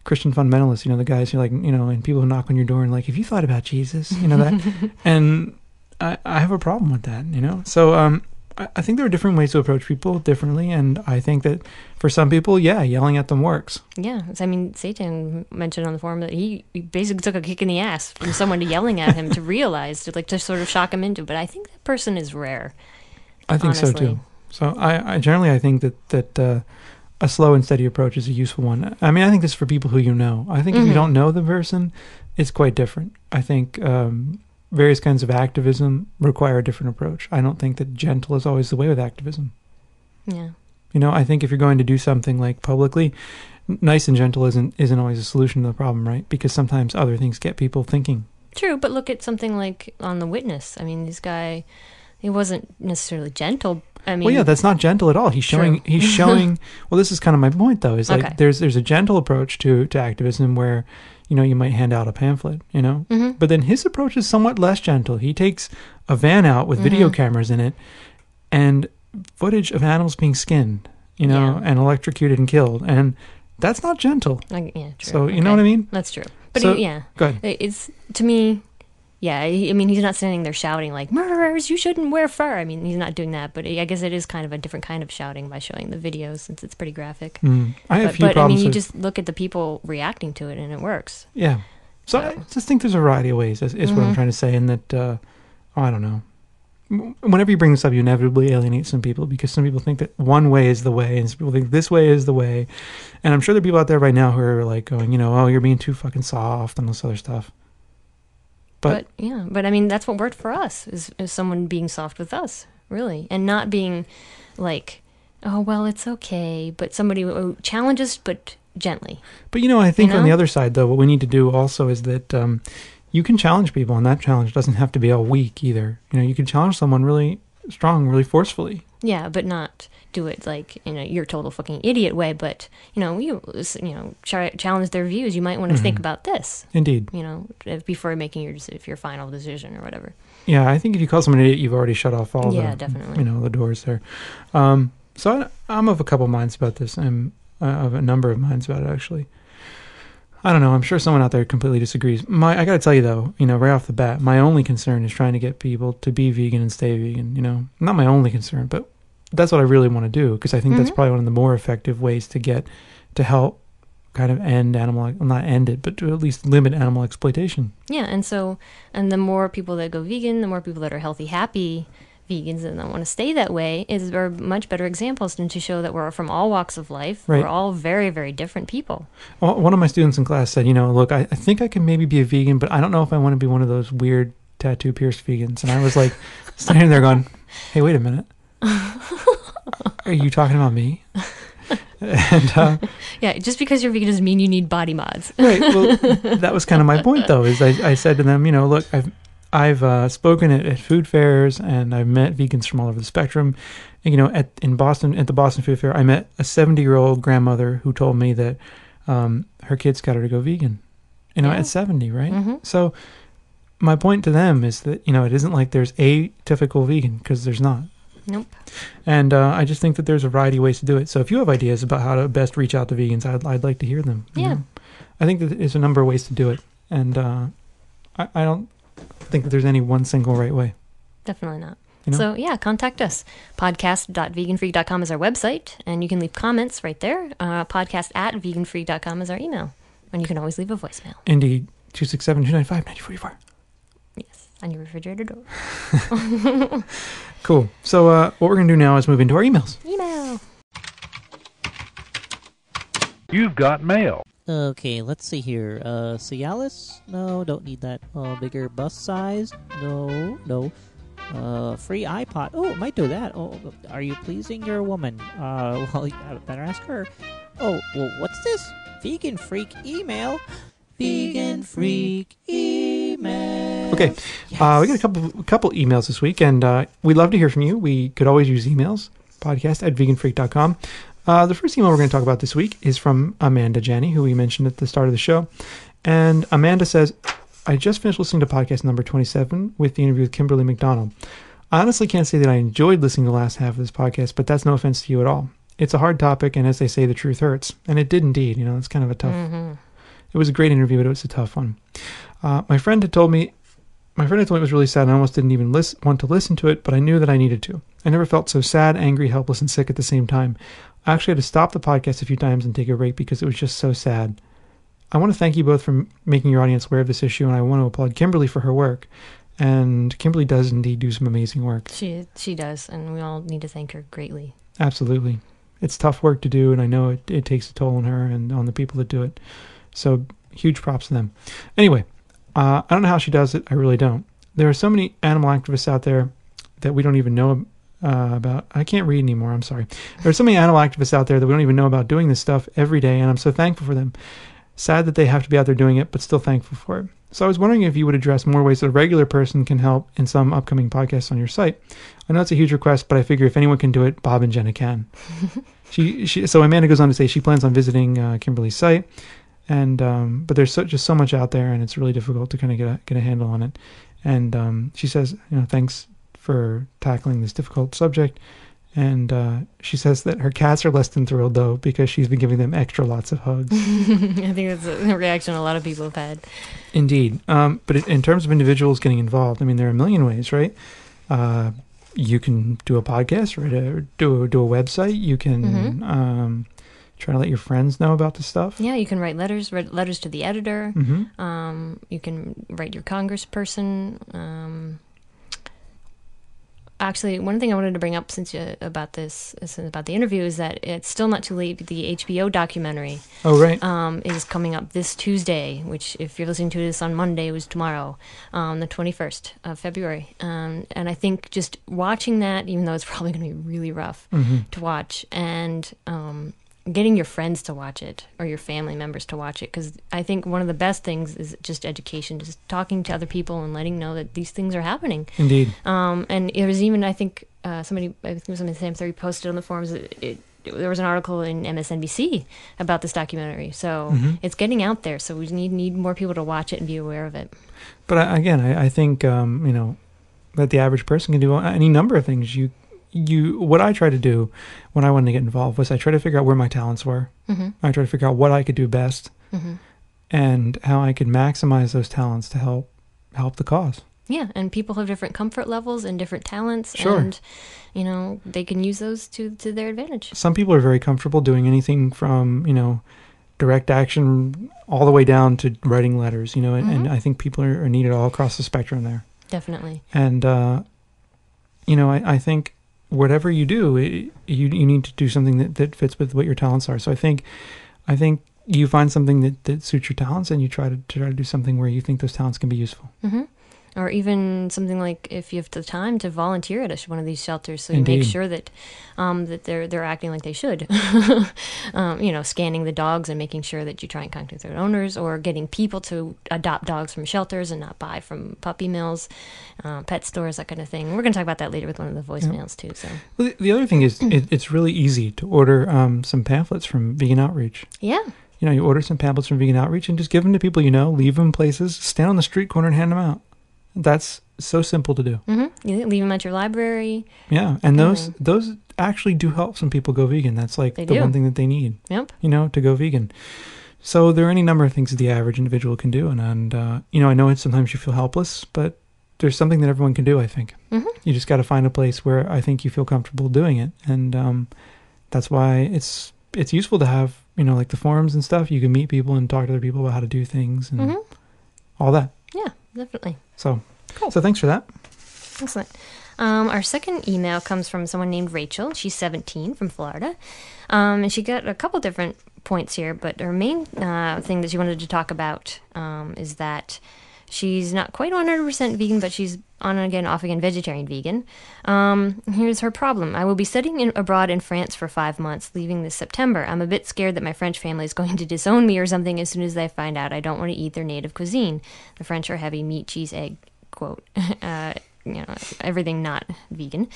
Christian fundamentalists. The guys who like and people who knock on your door and like, have you thought about Jesus? That, and I have a problem with that. So I think there are different ways to approach people differently, and I think that for some people, yelling at them works. Yeah, I mean, Satan mentioned on the forum that he basically took a kick in the ass from someone yelling at him to realize, to sort of shock him into. But I think that person is rare. I think honestly. so too. So I generally think that a slow and steady approach is a useful one. I mean, I think this is for people who I think if you don't know the person, it's quite different. I think various kinds of activism require a different approach. I don't think that gentle is always the way with activism. Yeah. I think if you're going to do something like publicly, nice and gentle isn't always a solution to the problem, right? Because sometimes other things get people thinking. True, but look at something like on The Witness. I mean, this guy, he wasn't necessarily gentle. I mean, well, yeah, that's not gentle at all. He's showing. Well, this is kind of my point, though. Is like Okay. there's a gentle approach to activism where you might hand out a pamphlet, but then his approach is somewhat less gentle. He takes a van out with video cameras in it and footage of animals being skinned, and electrocuted and killed, and that's not gentle. yeah, true. So you know what I mean? That's true. But So, yeah, go ahead. it's to me. Yeah, I mean, he's not standing there shouting like, murderers, you shouldn't wear fur. I mean, he's not doing that, but I guess it is kind of a different kind of shouting by showing the videos, since it's pretty graphic. I have a few but I problems mean, you with- just look at the people reacting to it, and it works. Yeah. So I just think there's a variety of ways, is what I'm trying to say, and that, I don't know. Whenever you bring this up, you inevitably alienate some people, because some people think that one way is the way, and some people think this way is the way. And I'm sure there are people out there right now who are like going, oh, you're being too fucking soft and this other stuff. But I mean, that's what worked for us, is someone being soft with us, really, and not being like, oh, well, it's okay, but somebody who challenges, but gently. But I think on the other side, though, what we need to do also is that you can challenge people, and that challenge doesn't have to be all weak either. You can challenge someone really strong, really forcefully. Yeah, but not do it like your total fucking idiot way. But you challenge their views. You might want to think about this. Indeed. Before making your final decision or whatever. Yeah, I think if you call someone an idiot, you've already shut off all definitely. the doors there. So I'm of a couple minds about this. I'm of a number of minds about it, actually. I don't know. I'm sure someone out there completely disagrees. I got to tell you, though, right off the bat, my only concern is trying to get people to be vegan and stay vegan, Not my only concern, but that's what I really want to do, because I think that's probably one of the more effective ways to help kind of end not end it, but to at least limit animal exploitation. Yeah, and the more people that go vegan, the more people that are healthy, happy vegans and that want to stay that way are much better examples than to show that we're from all walks of life. Right. We're all very, very different people. Well, one of my students in class said, look, I think I can maybe be a vegan, but I don't know if I want to be one of those weird tattoo pierced vegans. And I was like, standing there going, hey, wait a minute. Are you talking about me? And yeah, just because you're vegan doesn't mean you need body mods. Right. Well, that was kind of my point, though, is I said to them, look, I've spoken at food fairs, and I've met vegans from all over the spectrum. And, in Boston, at the Boston Food Fair, I met a 70-year-old grandmother who told me that her kids got her to go vegan. At 70, right? So my point to them is that, it isn't like there's a typical vegan, because there's not. Nope. And I just think that there's a variety of ways to do it. So if you have ideas about how to best reach out to vegans, I'd like to hear them. Yeah. I think that there's a number of ways to do it. And I don't think that there's any one single right way. Definitely not. So, yeah, contact us. Podcast.veganfreak.com is our website, and you can leave comments right there. Podcast@veganfreak.com is our email, and you can always leave a voicemail. Indeed. 267-295-9044. Yes, on your refrigerator door. Cool. So what we're going to do now is move into our emails. Email. You've got mail. Okay, let's see here. Cialis? No, don't need that. Bigger bus size? No. Free iPod. Oh, it might do that. Oh, are you pleasing your woman? Well, you better ask her. Oh, well, what's this? Vegan Freak email? Vegan Freak email. Okay, we got a couple emails this week, and we'd love to hear from you. We could always use emails. Podcast@veganfreak.com. The first email we're going to talk about this week is from Amanda Janney, who we mentioned at the start of the show. And Amanda says, I just finished listening to podcast number 27 with the interview with Kimberly McDonald. I honestly can't say that I enjoyed listening to the last half of this podcast, but that's no offense to you at all. It's a hard topic, and as they say, the truth hurts. And it did indeed. It's kind of a tough... Mm-hmm. It was a great interview, but it was a tough one. My friend had told me it was really sad, and I almost didn't even want to listen to it, but I knew that I needed to. I never felt so sad, angry, helpless, and sick at the same time. I actually had to stop the podcast a few times and take a break because it was just so sad. I want to thank you both for making your audience aware of this issue, and I want to applaud Kimberly for her work. And Kimberly does indeed do some amazing work. She does, and we all need to thank her greatly. Absolutely. It's tough work to do, and I know it takes a toll on her and on the people that do it. So huge props to them. Anyway, I don't know how she does it. I really don't. There are so many animal activists out there that we don't even know about. I can't read anymore. I'm sorry. There are so many animal activists out there that we don't even know about doing this stuff every day, and I'm so thankful for them. Sad that they have to be out there doing it, but still thankful for it. So I was wondering if you would address more ways that a regular person can help in some upcoming podcasts on your site. I know it's a huge request, but I figure if anyone can do it, Bob and Jenna can. So Amanda goes on to say she plans on visiting Kimberly's site. And but there's just so much out there, and it's really difficult to kind of get a handle on it. And she says, thanks for tackling this difficult subject. And she says that her cats are less than thrilled, though, because she's been giving them extra lots of hugs. I think that's a reaction a lot of people have had. Indeed. But in terms of individuals getting involved, I mean, there are a million ways, right? You can do a podcast, or do a website. You can... try to let your friends know about the stuff. Yeah, you can write letters to the editor. Mm-hmm. You can write your congressperson. Actually, one thing I wanted to bring up about the interview is that it's still not too late. The HBO documentary. Oh, right. Is coming up this Tuesday, which if you're listening to this on Monday, it was tomorrow, the 21st of February. And I think just watching that, even though it's probably going to be really rough to watch, and getting your friends to watch it or your family members to watch it, because I think one of the best things is just education, just talking to other people and letting know that these things are happening. Indeed. And it was even, I think somebody Sam 30 posted on the forums, there was an article in MSNBC about this documentary, so it's getting out there, so we need more people to watch it and be aware of it. But I think that the average person can do any number of things. What I tried to do when I wanted to get involved was I tried to figure out where my talents were. I tried to figure out what I could do best and how I could maximize those talents to help the cause. Yeah, and people have different comfort levels and different talents, sure. And they can use those to their advantage. Some people are very comfortable doing anything from direct action all the way down to writing letters. And I think people are needed all across the spectrum there. Definitely. And I think whatever you do, you need to do something that fits with what your talents are. So I think you find something that suits your talents, and you try to do something where you think those talents can be useful. Or even something like if you have the time to volunteer at one of these shelters, so you Indeed. make sure that they're acting like they should. Scanning the dogs and making sure that you try and contact their owners, or getting people to adopt dogs from shelters and not buy from puppy mills, pet stores, that kind of thing. We're going to talk about that later with one of the voicemails too. So well, the other thing is it's really easy to order some pamphlets from Vegan Outreach. Yeah. You order some pamphlets from Vegan Outreach and just give them to people leave them places, stand on the street corner and hand them out. That's so simple to do. Mm-hmm. You leave them at your library. Yeah, and those actually do help some people go vegan. That's like the one thing that they need. Yep. To go vegan. So there are any number of things that the average individual can do, and I know sometimes you feel helpless, but there's something that everyone can do. I think you just got to find a place where I think you feel comfortable doing it, and that's why it's useful to have like the forums and stuff. You can meet people and talk to other people about how to do things and all that. Yeah, definitely. So cool. So thanks for that. Excellent. Our second email comes from someone named Rachel. She's 17 from Florida. And she got a couple different points here, but her main thing that she wanted to talk about is that she's not quite 100% vegan, but she's on again, off again, vegetarian vegan. Here's her problem. I will be studying abroad in France for 5 months, leaving this September. I'm a bit scared that my French family is going to disown me or something as soon as they find out I don't want to eat their native cuisine. The French are heavy meat, cheese, egg, quote, everything not vegan.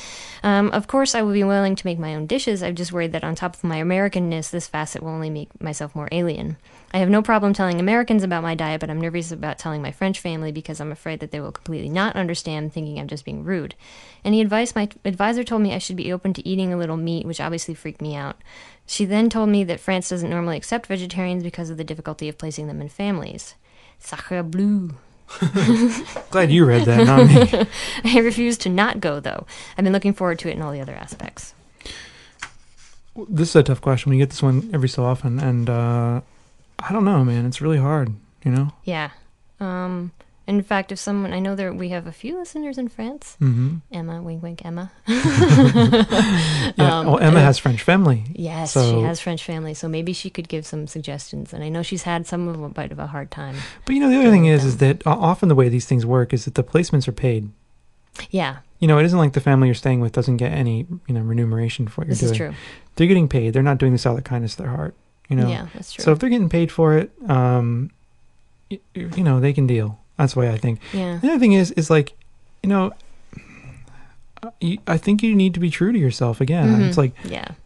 Of course, I will be willing to make my own dishes. I'm just worried that on top of my Americanness, this facet will only make myself more alien. I have no problem telling Americans about my diet, but I'm nervous about telling my French family because I'm afraid that they will completely not understand, thinking I'm just being rude. Any advice? My advisor told me I should be open to eating a little meat, which obviously freaked me out. She then told me that France doesn't normally accept vegetarians because of the difficulty of placing them in families. Sacre bleu. Glad you read that, not me. I refuse to not go, though. I've been looking forward to it in all the other aspects. This is a tough question. We get this one every so often, and I don't know, man. It's really hard, Yeah. In fact, if someone, I know we have a few listeners in France. Mm-hmm. Emma, wink, wink, Emma. Emma has French family. Yes, so. She has French family, so maybe she could give some suggestions. And I know she's had some of a bit of a hard time. But the other thing is that often the way these things work is that the placements are paid. Yeah. It isn't like the family you're staying with doesn't get any, remuneration for what you're doing. This is true. They're getting paid. They're not doing this out of the kindness of their heart. Yeah, that's true. So if they're getting paid for it, they can deal. That's the way I think. Yeah. The other thing is like, I think you need to be true to yourself again. Mm-hmm. It's like,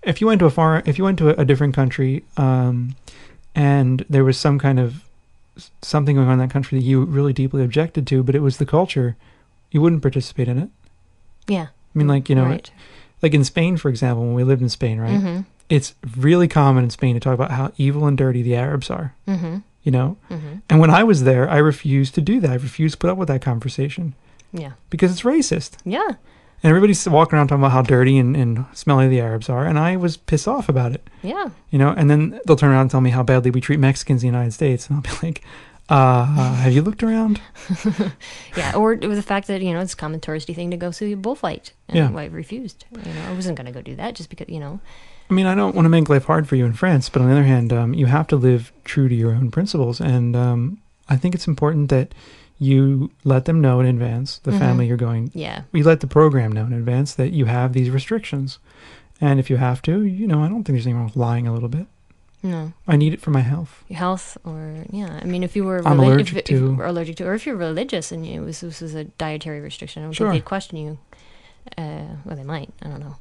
if you went to a different country, and there was some kind of something going on in that country that you really deeply objected to, but it was the culture, you wouldn't participate in it. Yeah. I mean, like, right. Like in Spain, for example, when we lived in Spain, right? Mm-hmm. It's really common in Spain to talk about how evil and dirty the Arabs are. Mm-hmm. Mm-hmm. And when I was there, I refused to do that. I refused to put up with that conversation. Yeah. Because it's racist. Yeah. And everybody's walking around talking about how dirty and smelly the Arabs are, and I was pissed off about it. Yeah. And then they'll turn around and tell me how badly we treat Mexicans in the United States, and I'll be like, have you looked around? Yeah, or the fact that, it's a common touristy thing to go see a bullfight. And I refused. I wasn't going to go do that just because, I mean, I don't want to make life hard for you in France, but on the other hand, you have to live true to your own principles. And I think it's important that you let them know in advance, the family you're going. Yeah. You let the program know in advance that you have these restrictions. And if you have to, I don't think there's anything wrong with lying a little bit. No. I need it for my health. Health, or, I mean, if you were I'm allergic if you were allergic to, or if you're religious and this was a dietary restriction, I don't think they'd question you. Well, they might. I don't know.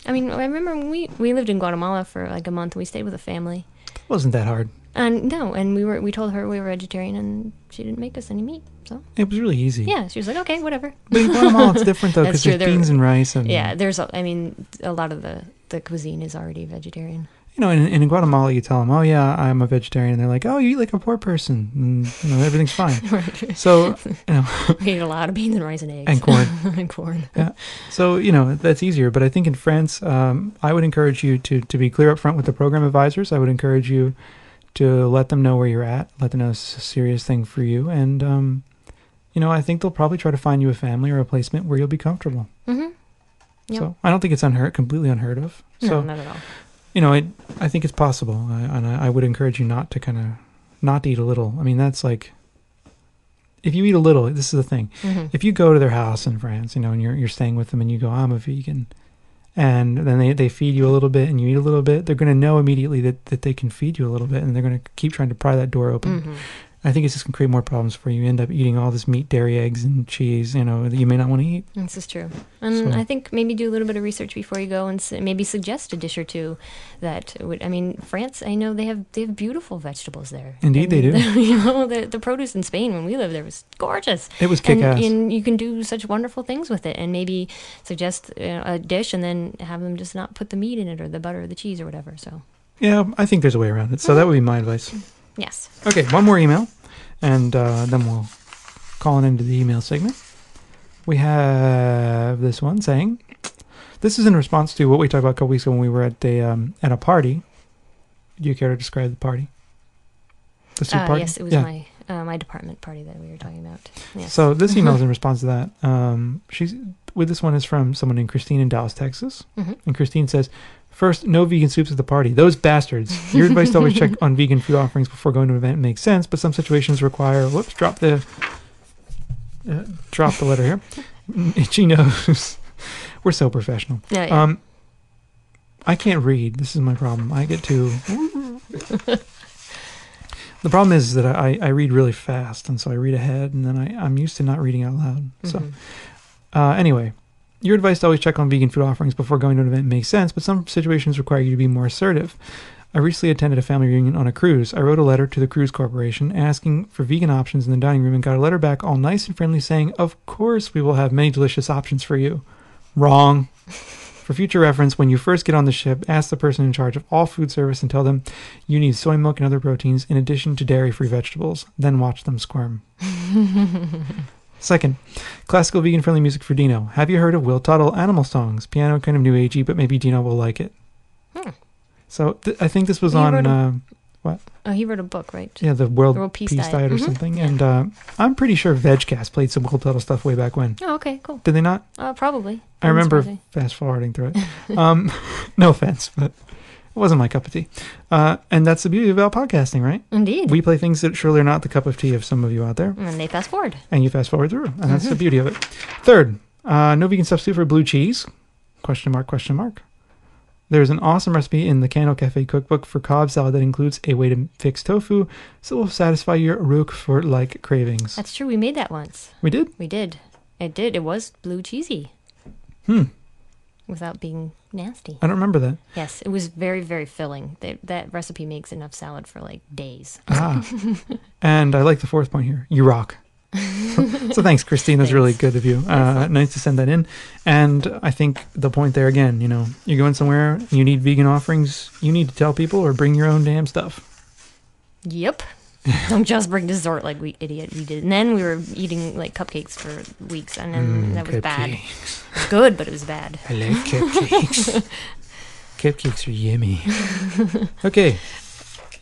I mean, I remember when we lived in Guatemala for like a month. We stayed with a family. It wasn't that hard. And we told her we were vegetarian, and she didn't make us any meat. So it was really easy. Yeah, she was like, okay, whatever. But in Guatemala, it's different though, because there's beans and rice. And there's a lot of the cuisine is already vegetarian. In Guatemala, you tell them, oh yeah, I'm a vegetarian. And they're like, oh, you eat like a poor person. And, everything's fine. Right. So, we eat a lot of beans and rice and eggs. And corn. And corn. Yeah. So, that's easier. But I think in France, I would encourage you to be clear up front with the program advisors. I would encourage you to let them know where you're at, let them know it's a serious thing for you. And, I think they'll probably try to find you a family or a placement where you'll be comfortable. Mm-hmm. Yep. So I don't think it's completely unheard of. So, no, not at all. I think it's possible, and I would encourage you not to eat a little. I mean, that's like, if you eat a little, this is the thing. Mm-hmm. If you go to their house in France, and you're staying with them, and you go, I'm a vegan, and then they feed you a little bit, and you eat a little bit, they're going to know immediately that they can feed you a little bit, and they're going to keep trying to pry that door open. Mm-hmm. I think it's just going to create more problems for you. You end up eating all this meat, dairy, eggs, and cheese, that you may not want to eat. This is true. And I think maybe do a little bit of research before you go and maybe suggest a dish or two that would, France, I know they have beautiful vegetables there. Indeed, they do. The produce in Spain when we lived there was gorgeous. It was kick-ass. And you can do such wonderful things with it, and maybe suggest a dish and then have them just not put the meat in it or the butter or the cheese or whatever. So yeah, I think there's a way around it. So that would be my advice. Yes. Okay, one more email, and then we'll call it into the email segment. We have this one saying, this is in response to what we talked about a couple weeks ago when we were at a party. Do you care to describe the party? The soup party? Yes, it was my department party that we were talking about. Yes. So this email is in response to that. This one is from someone named Christine in Dallas, Texas. Mm-hmm. And Christine says, first, no vegan soups at the party. Those bastards. Your advice to always check on vegan food offerings before going to an event makes sense, but some situations require... Whoops, drop the letter here. Itchy nose. We're so professional. Yeah. I can't read. This is my problem. I get too... The problem is that I read really fast, and so I read ahead, and then I'm used to not reading out loud. So, anyway... Your advice to always check on vegan food offerings before going to an event makes sense, but some situations require you to be more assertive. I recently attended a family reunion on a cruise. I wrote a letter to the cruise corporation asking for vegan options in the dining room and got a letter back all nice and friendly saying, of course we will have many delicious options for you. Wrong. For future reference, when you first get on the ship, ask the person in charge of all food service and tell them you need soy milk and other proteins in addition to dairy-free vegetables. Then watch them squirm. Second, classical vegan-friendly music for Dino. Have you heard of Will Tuttle Animal Songs? Piano, kind of new agey, but maybe Dino will like it. So I think this was on... what? Oh, he wrote a book, right? Yeah, the World Peace Diet or something. Yeah. And I'm pretty sure VegCast played some Will Tuttle stuff way back when. Oh, okay, cool. Did they not? Probably. I remember fast-forwarding through it. No offense, but... It wasn't my cup of tea. And that's the beauty about podcasting, right? Indeed. We play things that surely are not the cup of tea of some of you out there. And they fast forward. And you fast forward through. And that's the beauty of it. Third, no vegan substitute for blue cheese? Question mark, question mark. There's an awesome recipe in the Candle Cafe cookbook for Cobb salad that includes a way to fix tofu so it will satisfy your Roquefort-like cravings. That's true. We made that once. We did? We did. It did. It was blue cheesy. Without being nasty. I don't remember that. Yes, it was very, very filling. That recipe makes enough salad for like days. And I like the fourth point here. You rock. So thanks, Christine. That's really good of you. Nice to send that in. And I think the point there again, you're going somewhere, you need vegan offerings, you need to tell people or bring your own damn stuff. Yep. Don't just bring dessert like we did. And then we were eating like cupcakes for weeks, and then that was bad. It was good, but it was bad. I like cupcakes. Cupcakes are yummy. Okay.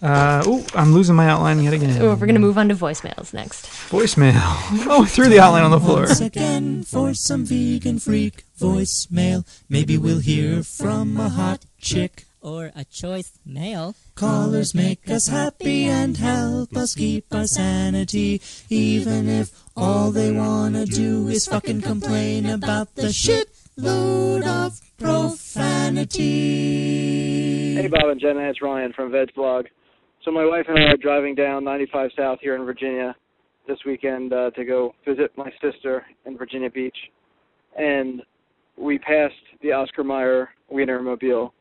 I'm losing my outline yet again. We're going to move on to voicemails next. Voicemail. Oh, I threw the outline on the floor. Once again for some vegan freak voicemail. Maybe we'll hear from a hot chick. Or a choice male. Callers make us happy and help us keep our sanity, even if all they wanna do is fucking complain about the shitload of profanity. Hey Bob and Jenna, it's Ryan from VegBlog. So my wife and I are driving down 95 South here in Virginia this weekend to go visit my sister in Virginia Beach, and we passed the Oscar Mayer Wienermobile.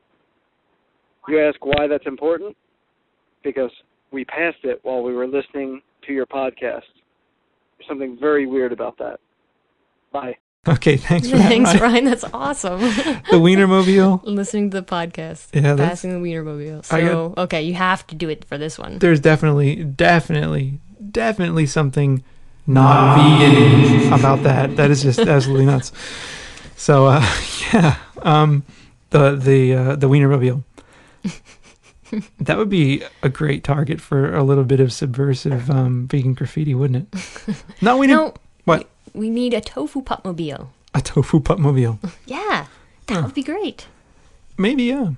You ask why that's important? Because we passed it while we were listening to your podcast. There's something very weird about that. Bye. Okay, thanks for that. Thanks, Ryan. That's awesome. The Wienermobile. Listening to the podcast. Yeah, passing the Wienermobile. So, okay, you have to do it for this one. There's definitely something not vegan about that. That is just absolutely nuts. So, the Wienermobile. That would be a great target for a little bit of subversive vegan graffiti, wouldn't it? What? We need a tofu pup-mobile. A tofu pup-mobile. Yeah, that would be great. Maybe, yeah.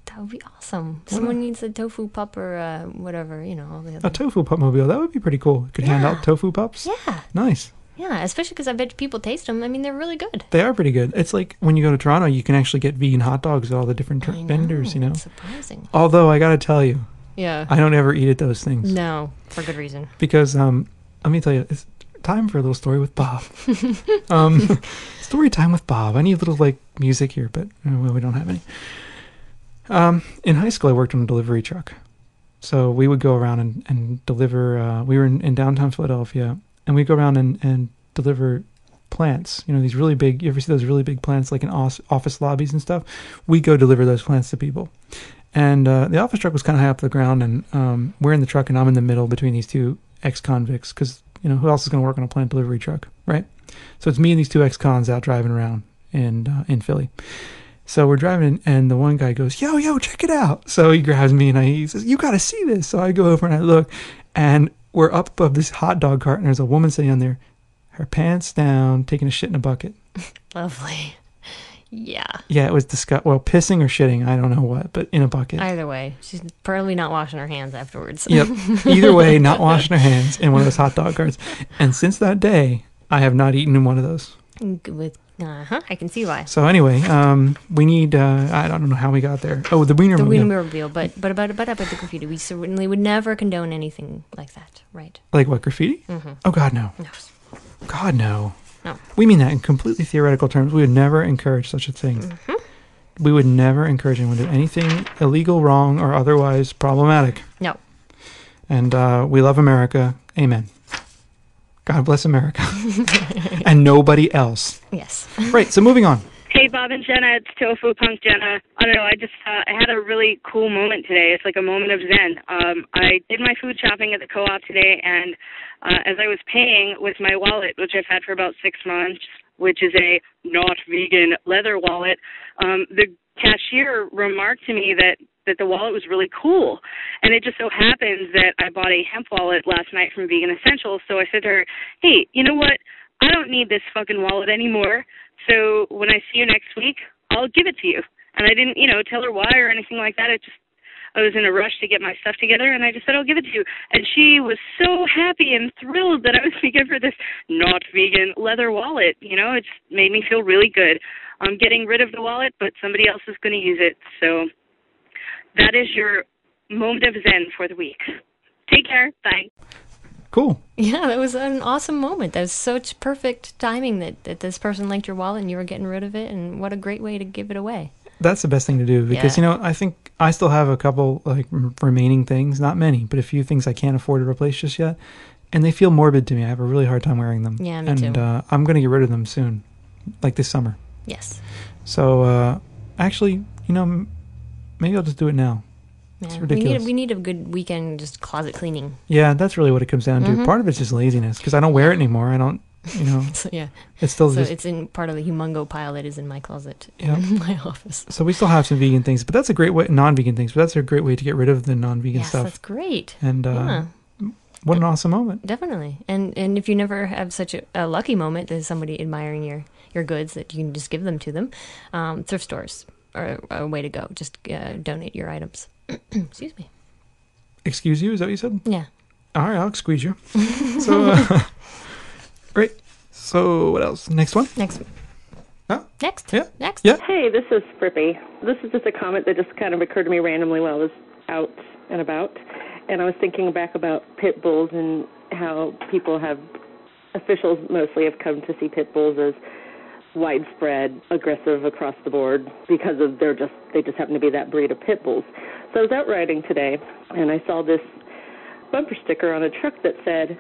That would be awesome. Someone needs a tofu pup or whatever, all the other... A tofu pup-mobile, that would be pretty cool. Could hand out tofu pups? Yeah. Nice. Yeah, especially because I bet people taste them. I mean, they're really good. They are pretty good. It's like when you go to Toronto, you can actually get vegan hot dogs at all the different vendors, It's surprising. Although, I got to tell you, Yeah. I don't ever eat at those things. No, for good reason. Because, let me tell you, it's time for a little story with Bob. Story time with Bob. I need a little, like, music here, but well, we don't have any. In high school, I worked on a delivery truck. So we would go around and deliver, we were in downtown Philadelphia, and we'd go around and deliver plants. You know, these really big, you ever see those really big plants like in office lobbies and stuff? We go deliver those plants to people. And the office truck was kind of high up the ground, and we're in the truck, and I'm in the middle between these two ex-convicts, because, you know, who else is going to work on a plant delivery truck, right? So it's me and these two ex-cons out driving around in Philly. So we're driving, and the one guy goes, yo, check it out. So he grabs me, and he says, you got to see this. So I go over, and I look, and we're up above this hot dog cart, and there's a woman sitting on there, her pants down, taking a shit in a bucket. Lovely. Yeah. Yeah, it was disgusting. Well, pissing or shitting, I don't know what, but in a bucket. Either way, she's probably not washing her hands afterwards. Yep. Either way, not washing her hands in one of those hot dog carts. And since that day, I have not eaten in one of those. I can see why. So anyway, we need, I don't know how we got there. Oh, the Wienermobile. But about the graffiti, we certainly would never condone anything like that, right? Like what, graffiti? Mm-hmm. Oh, God, no. No. God, no. No. We mean that in completely theoretical terms. We would never encourage such a thing. Mm-hmm. We would never encourage anyone to do anything illegal, wrong, or otherwise problematic. No. And we love America. Amen. God bless America. And nobody else. Yes. Right, so moving on. Hey, Bob and Jenna, it's Tofu Punk Jenna. I don't know, I had a really cool moment today. It's like a moment of zen. I did my food shopping at the co-op today, and as I was paying with my wallet, which I've had for about 6 months, which is a not vegan leather wallet, the cashier remarked to me that the wallet was really cool. And it just so happens that I bought a hemp wallet last night from Vegan Essentials, so I said to her, hey, you know what? I don't need this fucking wallet anymore. So when I see you next week, I'll give it to you. And I didn't, tell her why or anything like that. I was in a rush to get my stuff together, and I just said, I'll give it to you. And she was so happy and thrilled that I was going to give her this not vegan leather wallet. It just made me feel really good. I'm getting rid of the wallet, but somebody else is going to use it. So that is your moment of zen for the week. Take care. Bye. Cool. Yeah, that was an awesome moment. That was such perfect timing that this person liked your wallet and you were getting rid of it, and what a great way to give it away. That's the best thing to do because, I think I still have a couple remaining things, not many, but a few things I can't afford to replace just yet, and they feel morbid to me. I have a really hard time wearing them. Yeah, me too. And I'm going to get rid of them soon, like this summer. Yes. So, actually, maybe I'll just do it now. It's ridiculous. We need a good weekend just closet cleaning. Yeah, that's really what it comes down to. Mm-hmm. Part of it's just laziness because I don't wear it anymore. I don't, So, yeah. It's still it's in part of the humongo pile that is in my closet in my office. So we still have some vegan things, but that's a great way, non-vegan things, but that's a great way to get rid of the non-vegan stuff. Yes, that's great. And what an awesome moment. Definitely. And if you never have such a lucky moment, there's somebody admiring your goods that you can just give them to them. Thrift stores are a way to go. Just donate your items. Excuse me. Excuse you? Is that what you said? Yeah. All right, I'll squeeze you. So, great. So, what else? Next one? Next. Oh? Next. Yeah. Next. Yeah. Hey, this is Frippy. This is just a comment that just kind of occurred to me randomly while I was out and about. And I was thinking back about pit bulls and how officials mostly have come to see pit bulls as widespread, aggressive across the board because of they just happen to be that breed of pit bulls. So I was out riding today, and I saw this bumper sticker on a truck that said,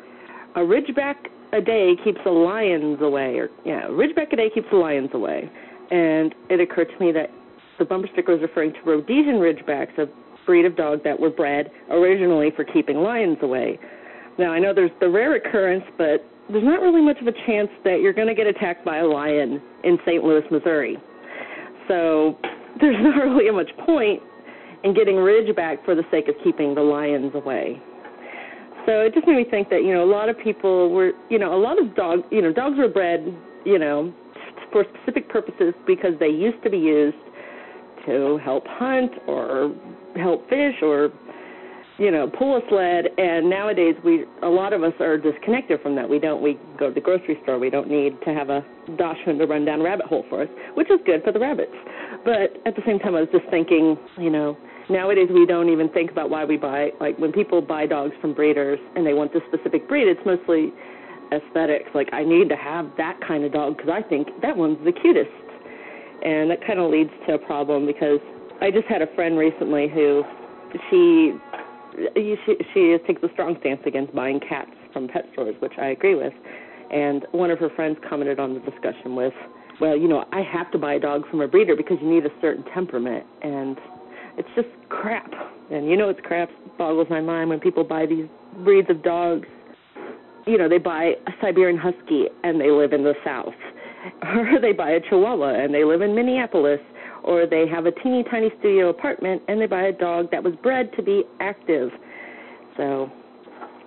"A Ridgeback a day keeps the lions away." Ridgeback a day keeps the lions away. And it occurred to me that the bumper sticker was referring to Rhodesian Ridgebacks, a breed of dog that were bred originally for keeping lions away. Now, I know there's the rare occurrence, but there's not really much of a chance that you're going to get attacked by a lion in St. Louis, Missouri. So there's not really much point in getting Ridgeback for the sake of keeping the lions away. So it just made me think that, a lot of people were, a lot of dogs were bred, for specific purposes because they used to be used to help hunt or help fish or pull a sled, and nowadays a lot of us are disconnected from that. We go to the grocery store. We don't need to have a dachshund to run down a rabbit hole for us, which is good for the rabbits. But at the same time, I was just thinking, nowadays we don't even think about why we buy, like when people buy dogs from breeders and they want this specific breed, it's mostly aesthetics. Like, I need to have that kind of dog because I think that one's the cutest. And that kind of leads to a problem because I just had a friend recently who she takes a strong stance against buying cats from pet stores, which I agree with. And one of her friends commented on the discussion with, well, you know, I have to buy a dog from a breeder because you need a certain temperament. And it's just crap. And you know it's crap. It boggles my mind when people buy these breeds of dogs. You know, they buy a Siberian Husky and they live in the South. Or they buy a Chihuahua and they live in Minneapolis. Or they have a teeny tiny studio apartment and they buy a dog that was bred to be active. So,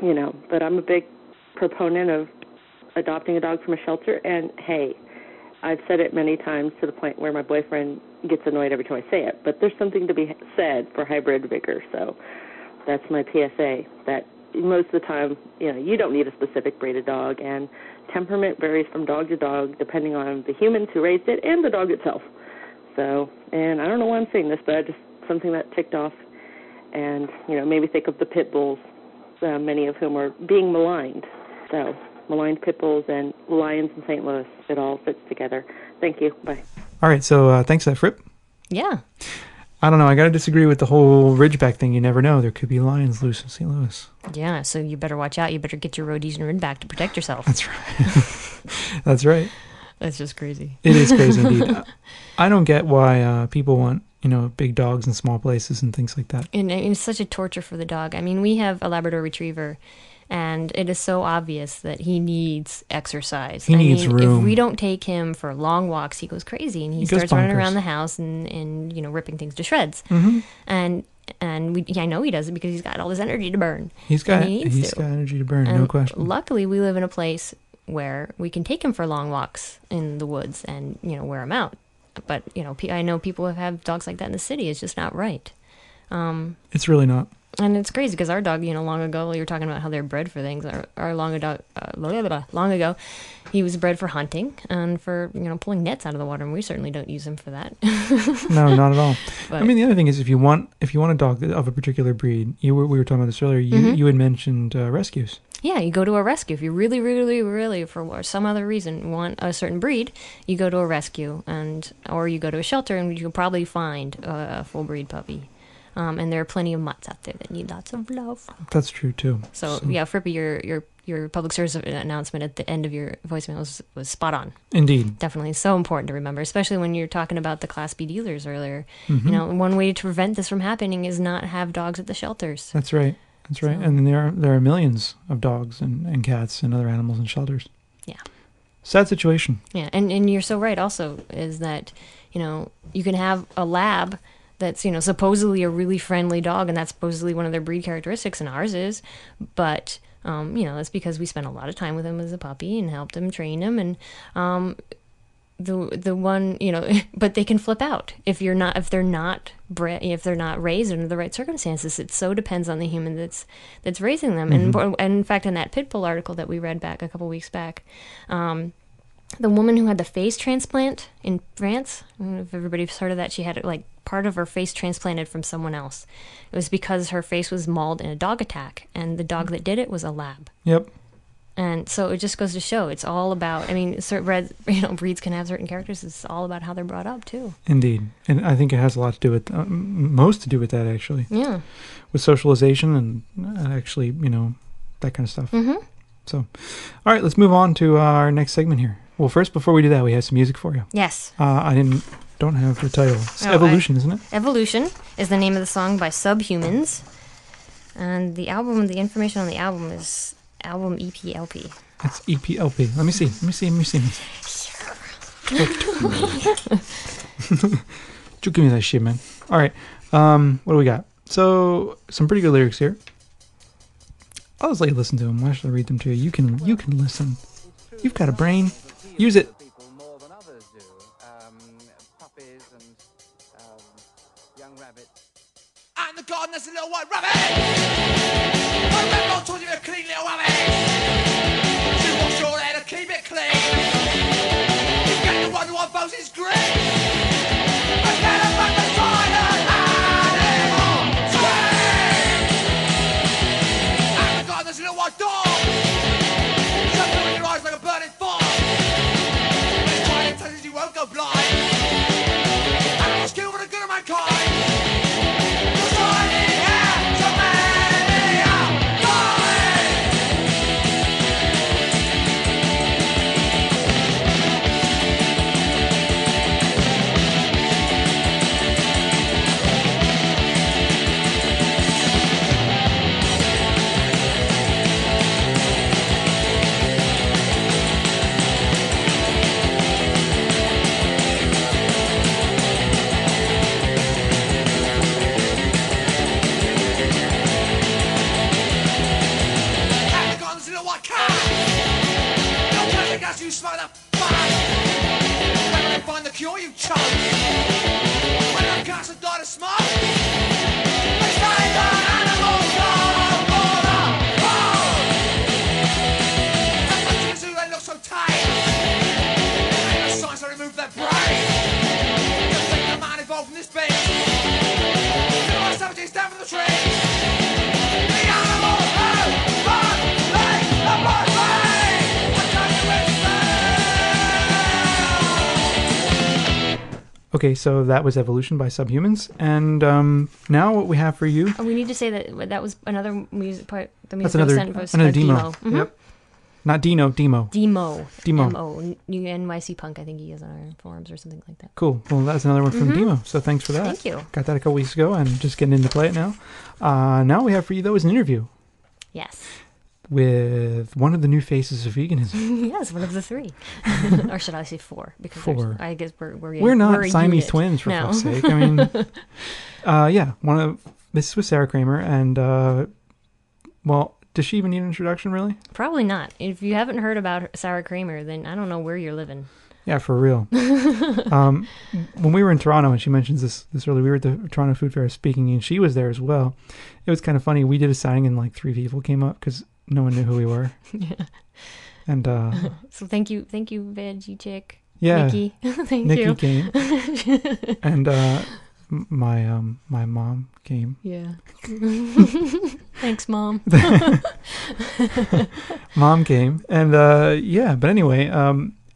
you know, but I'm a big proponent of adopting a dog from a shelter. And, hey, I've said it many times to the point where my boyfriend gets annoyed every time I say it. But there's something to be said for hybrid vigor. So that's my PSA, that most of the time, you know, you don't need a specific breed of dog. And temperament varies from dog to dog depending on the humans who raised it and the dog itself. So, and I don't know why I'm saying this, but just something that ticked off. And, you know, maybe think of the pit bulls, many of whom are being maligned. So, maligned pit bulls and lions in St. Louis. It all fits together. Thank you. Bye. All right, so thanks for that, Fripp. Yeah. I don't know. I got to disagree with the whole Ridgeback thing. You never know. There could be lions loose in St. Louis. Yeah, so you better watch out. You better get your Rhodesian Ridgeback to protect yourself. That's right. That's right. That's just crazy. It is crazy indeed. I don't get why people want, you know, big dogs in small places and things like that. And it's such a torture for the dog. I mean, we have a Labrador Retriever, and it is so obvious that he needs exercise. He needs room. If we don't take him for long walks, he goes crazy, and he starts running around the house and you know, ripping things to shreds. Mm-hmm. And I know he does it because he's got all this energy to burn. He's got energy to burn, no question. Luckily, we live in a place where we can take him for long walks in the woods and, you know, wear him out. But, you know, I know people who have dogs like that in the city. It's just not right. It's really not. And it's crazy because our dog, you know, long ago, you were talking about how they're bred for things. Long ago, he was bred for hunting and for, you know, pulling nets out of the water, and we certainly don't use him for that. No, not at all. But, I mean, the other thing is, if you want a dog of a particular breed, we were talking about this earlier. You had mentioned rescues. Yeah, you go to a rescue. If you really, really, really, for some other reason, want a certain breed, you go to a rescue, or you go to a shelter, and you'll probably find a full breed puppy. And there are plenty of mutts out there that need lots of love. That's true too. So yeah, Frippy, your public service announcement at the end of your voicemail was spot on. Indeed, definitely so important to remember, especially when you're talking about the Class B dealers earlier. Mm-hmm. You know, one way to prevent this from happening is not have dogs at the shelters. That's right. That's right. And there are millions of dogs and cats and other animals in shelters. Yeah. Sad situation. Yeah, and you're so right. Also, is that, you know, you can have a lab that's, you know, supposedly a really friendly dog, and that's supposedly one of their breed characteristics, and ours is, but you know, that's because we spent a lot of time with him as a puppy and helped him, train him, and the one, you know, but they can flip out if they're not raised under the right circumstances. It so depends on the human that's raising them. Mm-hmm. And in fact, in that Pitbull article that we read back a couple weeks back, the woman who had the face transplant in France, I don't know if everybody's heard of that. She had like part of her face transplanted from someone else. It was because her face was mauled in a dog attack, and the dog that did it was a lab. Yep. And so it just goes to show it's all about, I mean, breeds can have certain characters. It's all about how they're brought up too. Indeed. And I think it has a lot to do with, most to do with that actually. Yeah. With socialization and actually, you know, that kind of stuff. Mm-hmm. So, all right, let's move on to our next segment here. Well, first, before we do that, we have some music for you. Yes. I don't have the title. It's Evolution, isn't it? Evolution is the name of the song by Subhumans. And the information on the album is album EPLP. It's EPLP. Let me see. Just give me that shit, man. All right. What do we got? So, some pretty good lyrics here. I'll just let you listen to them. Why should I read them to you? You can listen. You've got a brain. Use it. And the gardener's a little white rabbit. I remember I told you a clean little rabbit. You wash your hair to keep it clean. You get to wonder what Moses green. I can't find the silent animal. in a white car. No place because you smoke the fun. When they find the cure, you choke. When the cancer died of smoke, they say the animals go for the road. The kids who they look so tame, and the science to remove their brain. You think the man involved in this beat? You know, 70's down from the trees. The animals who run like the bushmeat. I tell you it's there. Okay, so that was Evolution by Subhumans, and now what we have for you. Oh, we need to say that was another music part. The That's music another was another a demo. Mhm. Yep. Not Dino, Demo. Demo. Demo. M-O. New NYC Punk, I think he is on our forums or something like that. Cool. Well, that's another one from Demo. So thanks for that. Thank you. Got that a couple weeks ago and just getting into play it now. Now we have for you, though, is an interview Yes. with one of the new faces of veganism. Yes, one of the three. Or should I say four? Because Four. I guess We're not a Siamese unit. twins, for No. fuck's sake. I mean, yeah, this was Sarah Kramer, and, well, does she even need an introduction, really? Probably not. If you haven't heard about Sarah Kramer, then I don't know where you're living. Yeah, for real. When we were in Toronto, and she mentions this earlier, we were at the Toronto Food Fair speaking, and she was there as well. It was kind of funny. We did a signing, and like 3 people came up because no one knew who we were. Yeah. And So thank you, Veggie Chick. yeah, Nikki. Thank Nikki you. came, and my mom came. Yeah. Thanks, Mom. Mom came, and yeah. But anyway,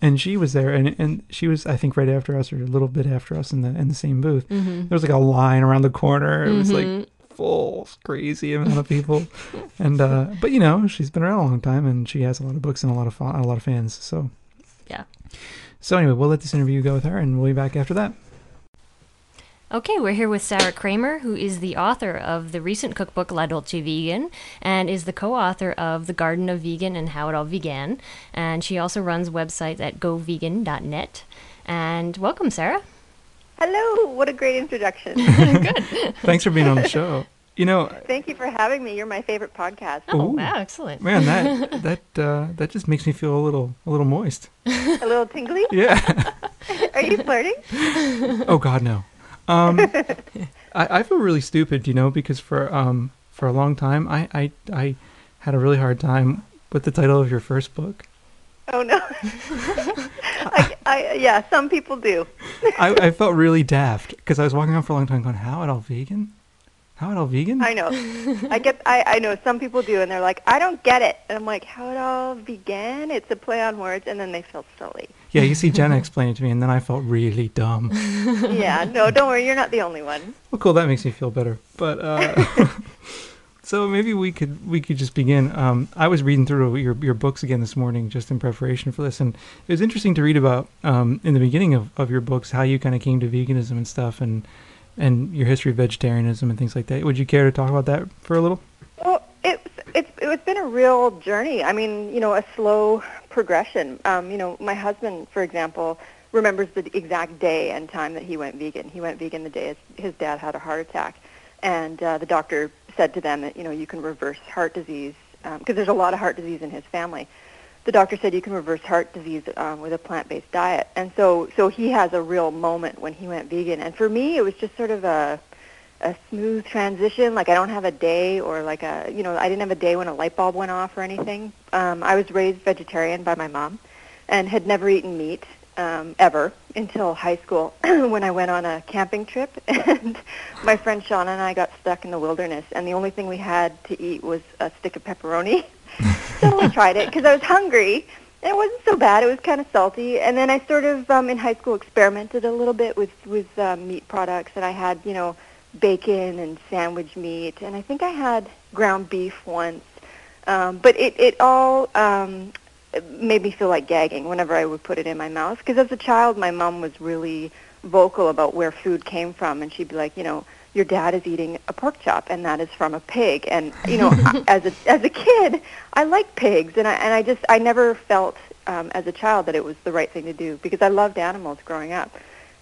and she was there, and she was, I think, right after us or a little bit after us in the same booth. Mm-hmm. There was like a line around the corner. It was Mm-hmm. like full crazy amount of people, and but you know, she's been around a long time, and she has a lot of books and a lot of fans. So Yeah. So anyway, we'll let this interview go with her, and we'll be back after that. Okay, we're here with Sarah Kramer, who is the author of the recent cookbook La Dolce Vegan, and is the co-author of The Garden of Vegan and How It All Began. And she also runs websites at govegan.net. And welcome, Sarah. Hello, what a great introduction. Good. Thanks for being on the show. You know, Thank you for having me. You're my favorite podcast. Oh, Ooh. wow, excellent. man, that just makes me feel a little moist. A little tingly? Yeah. Are you flirting? Oh God, no. I feel really stupid, you know, because for a long time I had a really hard time with the title of your first book. Oh no. Yeah, some people do. I felt really daft because I was walking around for a long time going, "How it all vegan? How it all vegan?" I know. I know some people do, and they're like, I don't get it. And I'm like, how it all began? It's a play on words, and then they feel silly. Yeah, you see Jenna explain it to me, and then I felt really dumb. Yeah, no, don't worry, you're not the only one. Well, cool. That makes me feel better. But so maybe we could just begin. I was reading through your books again this morning, just in preparation for this, and it was interesting to read about in the beginning of your books how you kind of came to veganism and stuff, and your history of vegetarianism and things like that. Would you care to talk about that for a little? Well, it's been a real journey. I mean, you know, a slow progression. You know, my husband, for example, remembers the exact day and time that he went vegan. He went vegan the day his dad had a heart attack, and the doctor said to them that, you know, you can reverse heart disease because there's a lot of heart disease in his family. The doctor said you can reverse heart disease with a plant-based diet, and so he has a real moment when he went vegan. And for me, it was just sort of a smooth transition. Like I don't have a day or like I didn't have a day when a light bulb went off or anything. I was raised vegetarian by my mom and had never eaten meat ever until high school when I went on a camping trip, and my friend Shauna and I got stuck in the wilderness, and the only thing we had to eat was a stick of pepperoni. So I tried it because I was hungry, and it wasn't so bad. It was kind of salty. And then I sort of, in high school, experimented a little bit with meat products, and I had, you know, bacon and sandwich meat, and I think I had ground beef once. But it all made me feel like gagging whenever I would put it in my mouth, because as a child, my mom was really vocal about where food came from, and she'd be like, you know, your dad is eating a pork chop, and that is from a pig. And you know, as a kid, I like pigs, and I never felt as a child that it was the right thing to do because I loved animals growing up.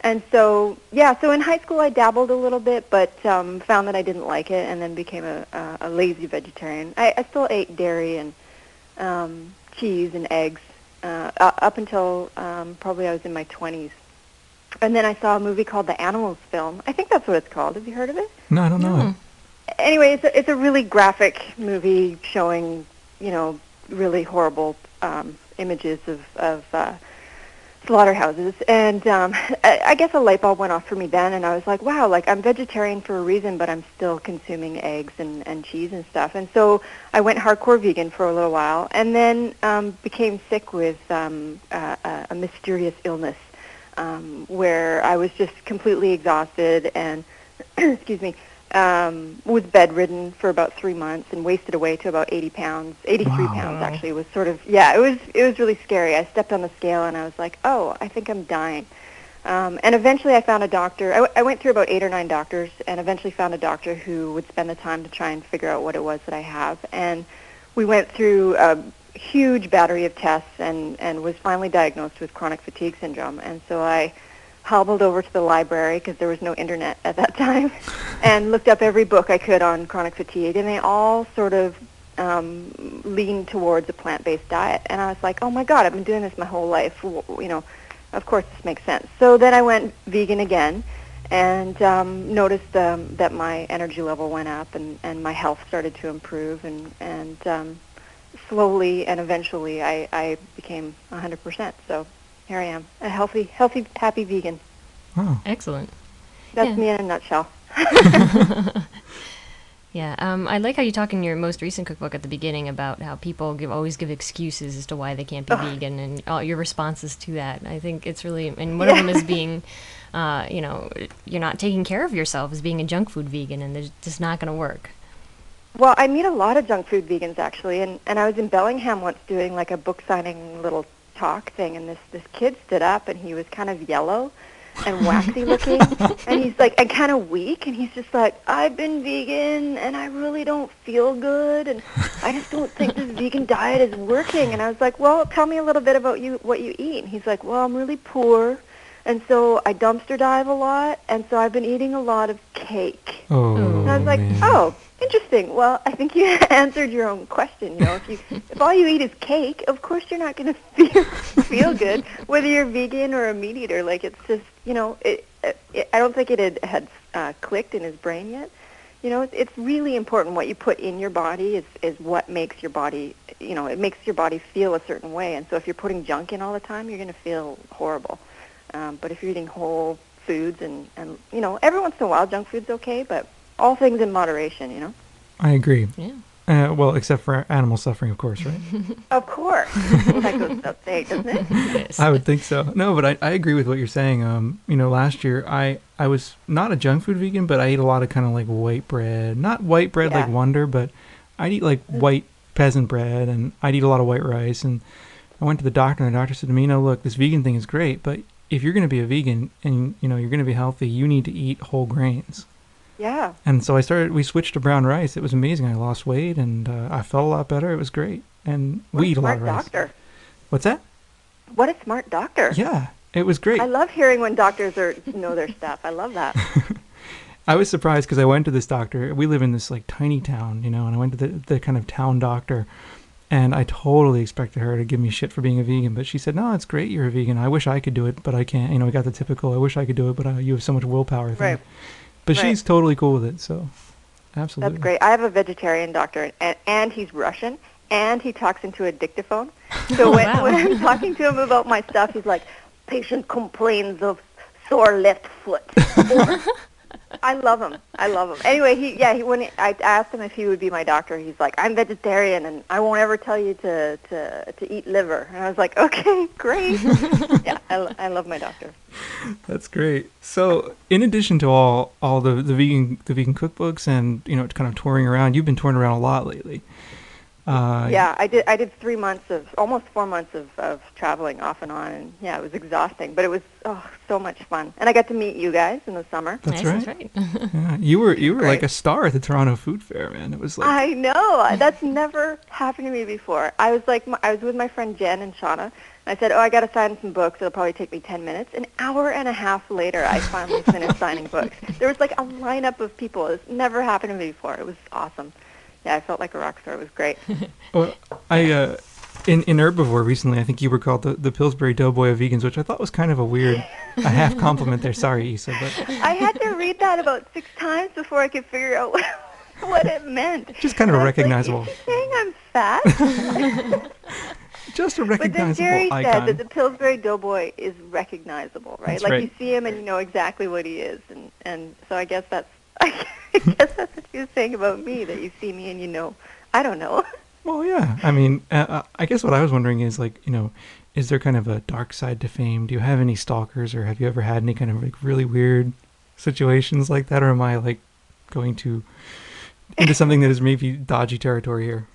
And so in high school I dabbled a little bit, but found that I didn't like it, and then became a lazy vegetarian. I still ate dairy and cheese and eggs up until probably I was in my 20s. And then I saw a movie called The Animals Film. I think that's what it's called. Have you heard of it? No, I don't know it. Anyway, it's a really graphic movie showing, really horrible images of slaughterhouses. And I guess a light bulb went off for me then, and I was like, wow, like I'm vegetarian for a reason, but I'm still consuming eggs and cheese and stuff. And so I went hardcore vegan for a little while, and then became sick with a mysterious illness where I was just completely exhausted and, excuse me, was bedridden for about 3 months and wasted away to about 80 pounds, 83 pounds actually. It was sort of, it was really scary. I stepped on the scale and I was like, oh, I think I'm dying. And eventually I found a doctor. I went through about 8 or 9 doctors and eventually found a doctor who would spend the time to try and figure out what it was that I have. And we went through a huge battery of tests and was finally diagnosed with chronic fatigue syndrome. And so I hobbled over to the library because there was no internet at that time and looked up every book I could on chronic fatigue, and they all sort of leaned towards a plant-based diet. And I was like, oh my God, I've been doing this my whole life. Of course this makes sense. So then I went vegan again and noticed that my energy level went up and my health started to improve, and slowly and eventually I became 100%. So here I am, a healthy, happy vegan. Oh. Excellent. That's me in a nutshell. Yeah, I like how you talk in your most recent cookbook at the beginning about how people always give excuses as to why they can't be vegan, and all your responses to that. I think it's really, and one of them is being, you're not taking care of yourself as being a junk food vegan, and it's just not going to work. Well, I meet a lot of junk food vegans actually, and I was in Bellingham once doing like a book signing little talk thing, and this kid stood up and he was kind of yellow and waxy looking and he's like, and kind of weak, and he's just like, I've been vegan and I really don't feel good and I just don't think this vegan diet is working. And I was like, well, tell me a little bit about what you eat. And he's like, well, I'm really poor and so I dumpster dive a lot, and so I've been eating a lot of cake. And I was like, oh, interesting. Well, I think you answered your own question. If all you eat is cake, of course you're not going to feel good, whether you're vegan or a meat eater. Like, it's just, I don't think it had clicked in his brain yet. It's really important what you put in your body is what makes your body, it makes your body feel a certain way. And so if you're putting junk in all the time, you're going to feel horrible. But if you're eating whole foods and every once in a while junk food's okay, but all things in moderation, I agree. Yeah. Well, except for animal suffering, of course, right? Of course. Well, that goes without saying, doesn't it? Yes. I would think so. No, but I agree with what you're saying. Last year I was not a junk food vegan, but I ate a lot of kind of like white bread. Not white bread like Wonder, but I'd eat like white peasant bread, and I'd eat a lot of white rice. And I went to the doctor, and the doctor said to me, look, this vegan thing is great, but if you're going to be a vegan and you're going to be healthy, you need to eat whole grains. Yeah. And so we switched to brown rice. It was amazing. I lost weight and I felt a lot better. It was great. And we eat a lot of rice. Doctor. What's that? What a smart doctor. Yeah, it was great. I love hearing when doctors know their stuff. I love that. I was surprised because I went to this doctor. We live in this like tiny town, and I went to the kind of town doctor. And I totally expected her to give me shit for being a vegan, but she said, no, it's great you're a vegan. I wish I could do it, but I can't. We got the typical, I wish I could do it, but you have so much willpower thing. Right. But she's totally cool with it, so absolutely. That's great. I have a vegetarian doctor, and he's Russian, and he talks into a dictaphone. So when I'm talking to him about my stuff, he's like, patient complains of sore left foot. I love him. Anyway, when I asked him if he would be my doctor, he's like, I'm vegetarian and I won't ever tell you to eat liver. And I was like, okay, great. Yeah, I love my doctor. That's great. So, in addition to all the vegan cookbooks and kind of touring around, you've been touring around a lot lately. Yeah, I did almost 4 months of traveling off and on, and yeah, it was exhausting, but it was so much fun. And I got to meet you guys in the summer. That's right. Yeah, you were like a star at the Toronto Food Fair, man. It was like, I know, that's never happened to me before. I was with my friend Jen and Shauna, and I said, I got to sign some books. It'll probably take me 10 minutes. An hour and a half later, I finally finished signing books. There was like a lineup of people. It's never happened to me before. It was awesome. I felt like a rock star. It was great. Well, in Herbivore recently, I think you were called the Pillsbury Doughboy of vegans, which I thought was kind of a half compliment there. Sorry, Issa, but I had to read that about 6 times before I could figure out what it meant. Just kind of a recognizable. Like, is he saying I'm fat? Just a recognizable but then Jerry icon. said that the Pillsbury Doughboy is recognizable, right? That's like right. you see him and you know exactly what he is, and so I guess that's what he was saying about me, that you see me and you know. I don't know. Well, yeah. I mean, I guess what I was wondering is, like, you know, is there kind of a dark side to fame? Do you have any stalkers, or have you ever had any kind of like really weird situations like that, or am I like going into something that is maybe dodgy territory here?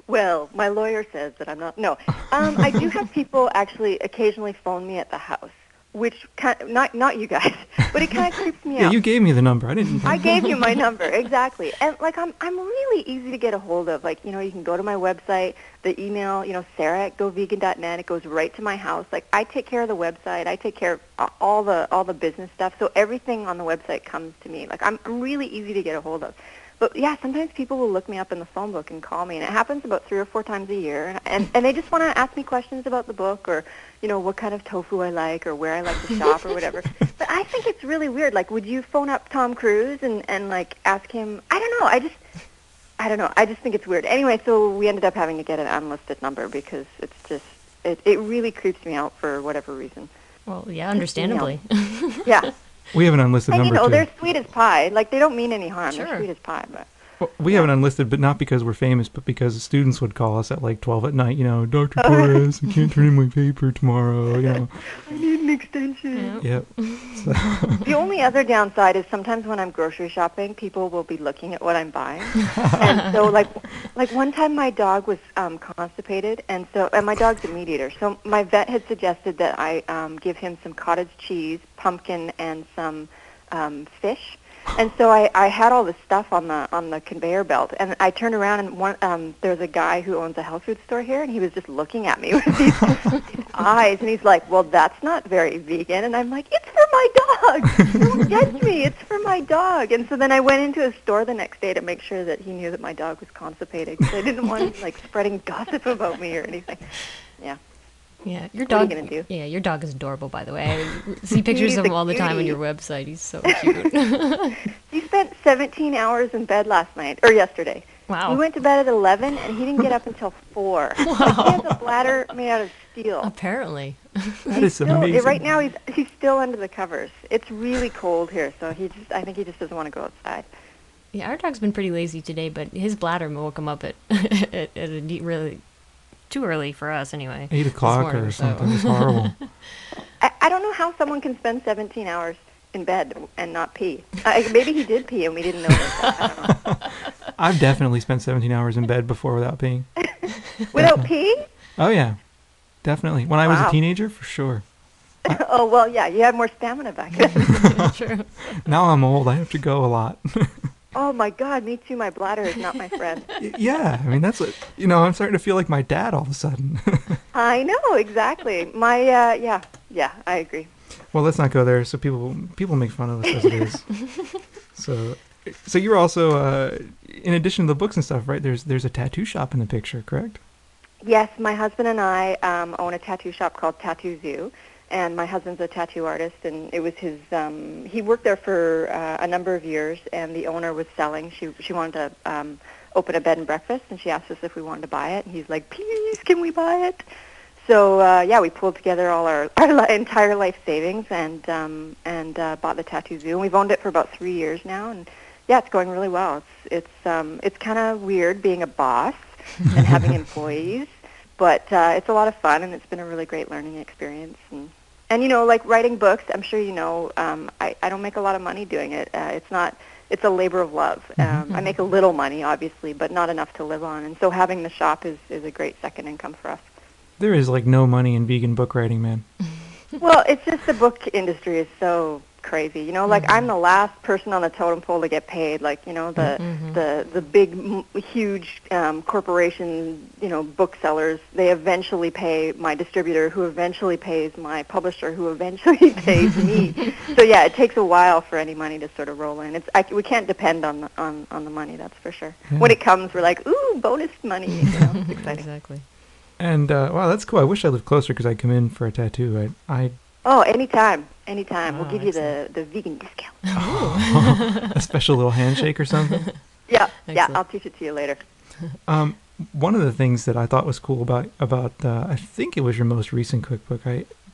Well, my lawyer says that I'm not. No, I do have people actually occasionally phone me at the house, which not you guys, but it kind of creeps me out. Yeah, you gave me the number. I gave you my number, exactly. And like I'm really easy to get a hold of. Like, you know, you can go to my website, the email, you know, Sarah@govegan.net. It goes right to my house. Like, I take care of the website. I take care of all the business stuff. So everything on the website comes to me. Like, I'm really easy to get a hold of. But yeah, sometimes people will look me up in the phone book and call me, and it happens about 3 or 4 times a year. And they just want to ask me questions about the book, or, you know, what kind of tofu I like, or where I like to shop, or whatever. But I think it's really weird. Like, would you phone up Tom Cruise and like ask him? I don't know. I don't know. I just think it's weird. Anyway, so we ended up having to get an unlisted number because it's just it really creeps me out for whatever reason. Well, yeah, understandably. Yeah. We have an unlisted and, number, you know, too. they're sweet as pie. Like, they don't mean any harm. Sure. They're sweet as pie, but... Well, we have an unlisted, but not because we're famous, but because students would call us at like 12 at night, you know, Dr. Torres, I can't turn in my paper tomorrow, you know. I need an extension. Yep. So. The only other downside is sometimes when I'm grocery shopping, people will be looking at what I'm buying. And so, like one time my dog was constipated, and my dog's a meat eater. So my vet had suggested that I give him some cottage cheese, pumpkin, and some fish. And so I had all this stuff on the conveyor belt, and I turned around, and there's a guy who owns a health food store here, and he was just looking at me with these eyes, and he's like, "Well, that's not very vegan." And I'm like, "It's for my dog. Don't judge me. It's for my dog." And so then I went into a store the next day to make sure that he knew that my dog was constipated, because I didn't want him like spreading gossip about me or anything. Yeah. Yeah, your What are dog. you gonna do? Yeah, your dog is adorable, by the way. I see pictures He's of a him all the time on cutie. your website. He's so cute. He spent 17 hours in bed yesterday. Wow. We went to bed at 11, and he didn't get up until 4. Wow. Like, he has a bladder made out of steel. Apparently. That is amazing. Right now, he's still under the covers. It's really cold here, so I think he just doesn't want to go outside. Yeah, our dog's been pretty lazy today, but his bladder woke him up at a really too early for us anyway. 8 o'clock or something. It's horrible. I don't know how someone can spend 17 hours in bed and not pee. Maybe he did pee and we didn't notice that. I don't know. I've definitely spent 17 hours in bed before without peeing. Without peeing? Oh, yeah. Definitely. When I was Wow. a teenager, for sure. Oh, well, yeah, you had more stamina back then. True. Now I'm old. I have to go a lot. Oh, my God, me too. My bladder is not my friend. Yeah. I mean, that's what, you know, I'm starting to feel like my dad all of a sudden. I know, exactly. My, yeah, I agree. Well, let's not go there. So people make fun of us as it is. So you're also, in addition to the books and stuff, right? There's a tattoo shop in the picture, correct? Yes, my husband and I own a tattoo shop called Tattoo Zoo, and my husband's a tattoo artist, and it was his. He worked there for a number of years, and the owner was selling. She wanted to open a bed and breakfast, and she asked us if we wanted to buy it, and he's like, "Please, can we buy it?" So yeah, we pulled together all our entire life savings and bought the Tattoo Zoo, and we've owned it for about 3 years now, and yeah, it's going really well. It's kind of weird being a boss and having employees, but it's a lot of fun, and it's been a really great learning experience. And you know, like writing books, I'm sure you know, I don't make a lot of money doing it. It's a labor of love. I make a little money, obviously, but not enough to live on. And so having the shop is a great second income for us. There is like no money in vegan book writing, man. Well, it's just the book industry is so crazy. You know, like I'm the last person on the totem pole to get paid. Like, you know, the big, huge corporation, you know, booksellers, they eventually pay my distributor, who eventually pays my publisher, who eventually pays me. So yeah, it takes a while for any money to sort of roll in. We can't depend on the money, that's for sure. Yeah. When it comes, we're like, ooh, bonus money. You know, it's exciting. Exactly. And wow, that's cool. I wish I lived closer because I'd come in for a tattoo. Oh, anytime. We'll give you excellent. the vegan discount. A special little handshake or something. Yeah, Excellent. I'll teach it to you later. One of the things that I thought was cool about I think it was your most recent cookbook.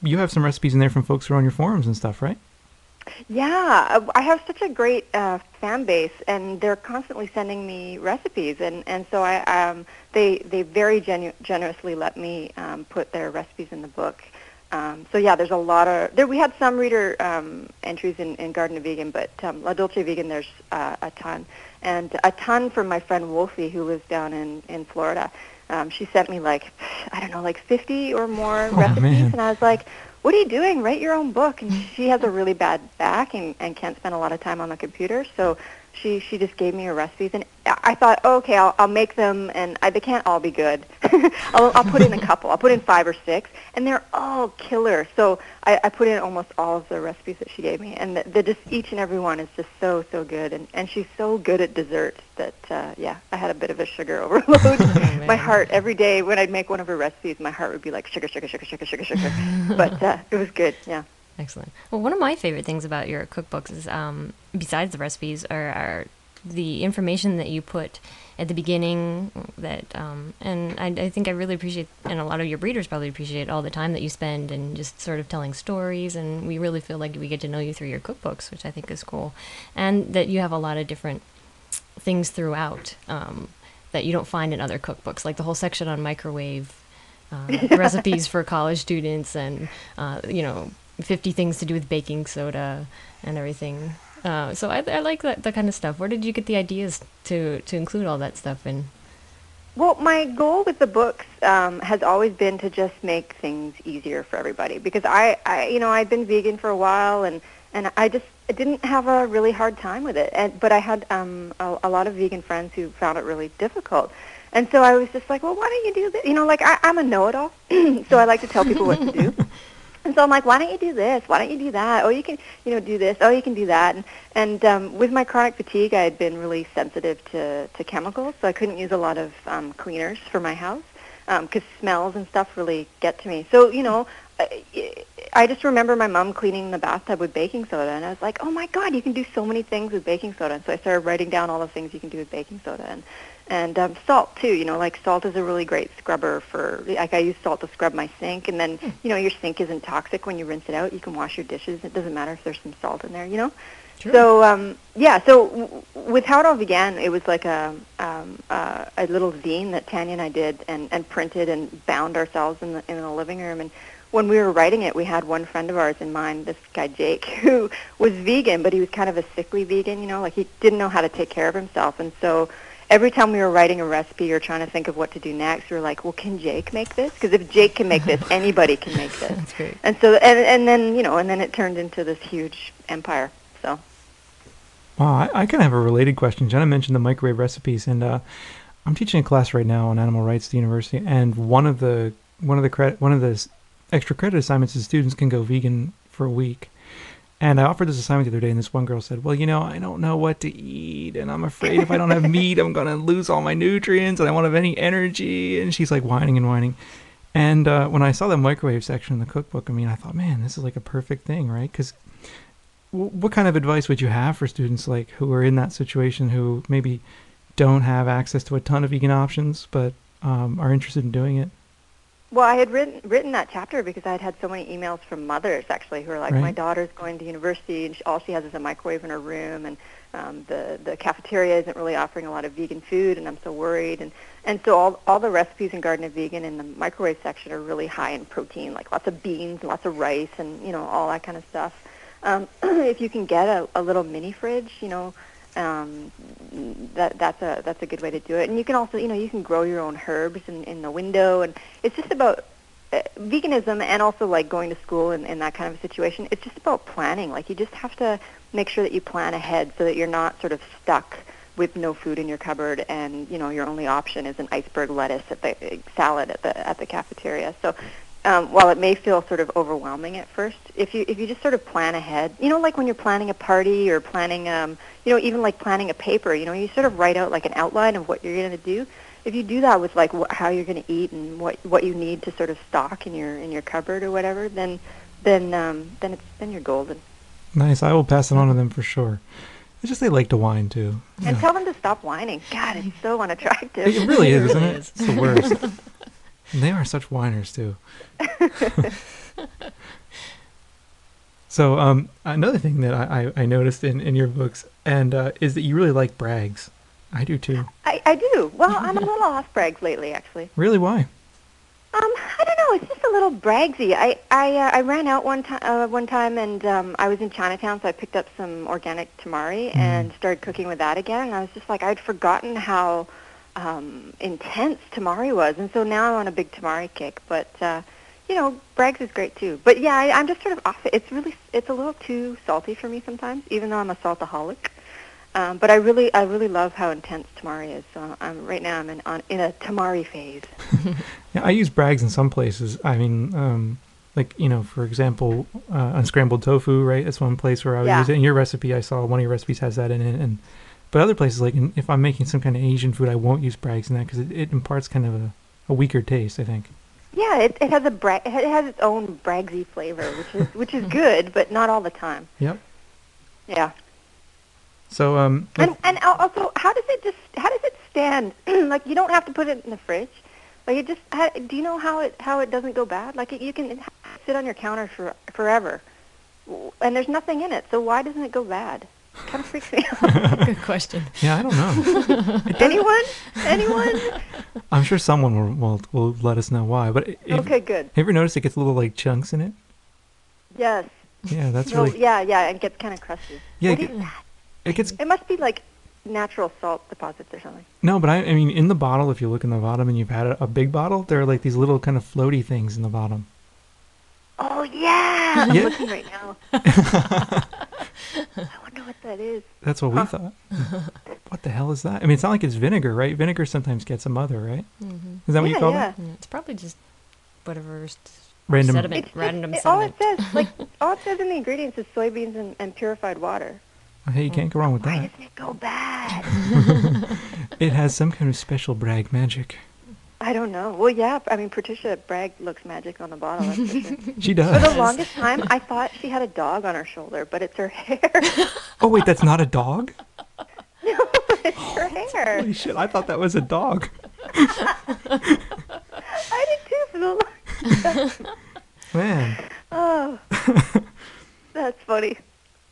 You have some recipes in there from folks who are on your forums and stuff, right? Yeah, I have such a great fan base, and they're constantly sending me recipes, and so they very generously let me put their recipes in the book. So yeah, there's a lot of we had some reader entries in Garden of Vegan, but La Dolce Vegan there's a ton, and a ton from my friend Wolfie, who lives down in Florida. She sent me like 50 or more recipes, man. and I was like, what are you doing? Write your own book. And she has a really bad back and can't spend a lot of time on the computer, so she just gave me her recipes, and I thought, oh, okay, I'll make them, and they can't all be good. I'll put in a couple. I'll put in 5 or 6, and they're all killer. So I put in almost all of the recipes that she gave me, and they're just, each and every one is just so good, and she's so good at desserts that, I had a bit of a sugar overload. My heart, every day when I'd make one of her recipes, my heart would be like, sugar. But it was good, yeah. Excellent. Well, one of my favorite things about your cookbooks is, besides the recipes, are the information that you put at the beginning. That and I think I really appreciate, and a lot of your readers probably appreciate, all the time that you spend and just sort of telling stories. And we really feel like we get to know you through your cookbooks, which I think is cool. And that you have a lot of different things throughout that you don't find in other cookbooks, like the whole section on microwave recipes for college students, and 50 things to do with baking soda and everything. So I like that kind of stuff. Where did you get the ideas to include all that stuff in? Well, my goal with the books has always been to just make things easier for everybody, because I'd been vegan for a while, and I didn't have a really hard time with it. But I had a lot of vegan friends who found it really difficult. And so I was just like, well, why don't you do this? You know, like I'm a know-it-all, so I like to tell people what to do. And so I'm like, why don't you do this? Why don't you do that? Oh, you can, do this. Oh, you can do that. And with my chronic fatigue, I had been really sensitive to chemicals, so I couldn't use a lot of cleaners for my house because smells and stuff really get to me. So, I just remember my mom cleaning the bathtub with baking soda, and I was like, oh, my God, you can do so many things with baking soda. And so I started writing down all the things you can do with baking soda. And salt, too. Like salt is a really great scrubber for, like I use salt to scrub my sink, and then, your sink isn't toxic when you rinse it out. You can wash your dishes. It doesn't matter if there's some salt in there, Sure. So, so with How It All Began, it was like a little zine that Tanya and I did and printed and bound ourselves in the living room. And when we were writing it, we had one friend of ours in mind, this guy Jake, who was vegan, but he was kind of a sickly vegan, like he didn't know how to take care of himself. And so every time we were writing a recipe or trying to think of what to do next, we were like, well, can Jake make this? Because if Jake can make this, anybody can make this. That's great. And so, and then it turned into this huge empire. So. Wow, I kind of have a related question. Jenna mentioned the microwave recipes, and I'm teaching a class right now on animal rights at the university, and one of the extra credit assignments is students can go vegan for a week. And I offered this assignment the other day, and this one girl said, well, I don't know what to eat, and I'm afraid if I don't have meat, I'm going to lose all my nutrients, and I won't have any energy. And she's like whining and whining. And when I saw that microwave section in the cookbook, I thought, man, this is like a perfect thing, right? Because what kind of advice would you have for students like who are in that situation, who maybe don't have access to a ton of vegan options, but are interested in doing it? Well, I had written that chapter because I had had so many emails from mothers, actually, who are like, right. My daughter's going to university, and all she has is a microwave in her room, and the cafeteria isn't really offering a lot of vegan food, and I'm so worried. And so all the recipes in Garden of Vegan in the microwave section are really high in protein, like lots of beans and lots of rice and, all that kind of stuff. If you can get a little mini fridge, that's a good way to do it. And you can also, you can grow your own herbs in the window, and it's just about veganism and also like going to school in that kind of a situation, it's just about planning. Like you just have to make sure that you plan ahead so that you're not sort of stuck with no food in your cupboard and, you know, your only option is an iceberg lettuce at the salad at the cafeteria. So while it may feel sort of overwhelming at first, if you just sort of plan ahead, you know, like when you're planning a party or planning, you know, even like planning a paper, you know, you sort of write out like an outline of what you're going to do. If you do that with like how you're going to eat and what you need to sort of stock in your cupboard or whatever, then you're golden. Nice. I will pass it on to them for sure. It's just they like to whine too. And tell them to stop whining. God, it's so unattractive. It really is, isn't it? It's the worst. And they are such whiners too. So another thing that I noticed in your books and is that you really like brags. I do too. I do. Well, I'm a little off brags lately, actually. Really? Why? I don't know. It's just a little bragsy. I ran out one time, and I was in Chinatown, so I picked up some organic tamari and started cooking with that again. And I was just like, I'd forgotten how intense tamari was, and so now I'm on a big tamari kick. But you know, brags is great too. But yeah, I'm just sort of off it. It's a little too salty for me sometimes, even though I'm a saltaholic. But I really love how intense tamari is. So right now I'm in a tamari phase. Yeah, I use brags in some places. I mean, like, you know, for example, unscrambled tofu, right? That's one place where I would use it. In your recipe, I saw one of your recipes has that in it. But other places, like if I'm making some kind of Asian food, I won't use brags in that because it imparts kind of a weaker taste, I think. Yeah, it has it has its own bragsy flavor, which is good, but not all the time. Yep. Yeah. So and also, how does it stand? Like, you don't have to put it in the fridge. Like, it just do you know how it doesn't go bad? Like, you can sit on your counter forever, and there's nothing in it. So why doesn't it go bad? It kind of freaks me out. Good question. Yeah, I don't know. Anyone? I'm sure someone will let us know why. But okay, good. Have you ever noticed it gets little like chunks in it? Yes. Yeah, that's really. Yeah, and it gets kind of crusty. Yeah. What is that? It must be like natural salt deposits or something. No, but I mean, in the bottle, if you look in the bottom and you've had a big bottle, there are like these little kind of floaty things in the bottom. Oh, yeah. I'm looking right now. I wonder what that is. That's what we thought. What the hell is that? I mean, it's not like it's vinegar, right? Vinegar sometimes gets a mother, right? Mm-hmm. Is that what you call it? It's probably just whatever random sediment. Random sediment. All it says in the ingredients is soybeans and purified water. Hey, you can't go wrong with that. Why doesn't it go bad? It has some kind of special brag magic. I don't know. Well, yeah. I mean, Patricia Bragg looks magic on the bottle, that's for sure. She does. For the longest time, I thought she had a dog on her shoulder, but it's her hair. Oh, wait, that's not a dog? No, it's her hair. Holy shit, I thought that was a dog. I did too for the longest time. Man. Oh, that's funny.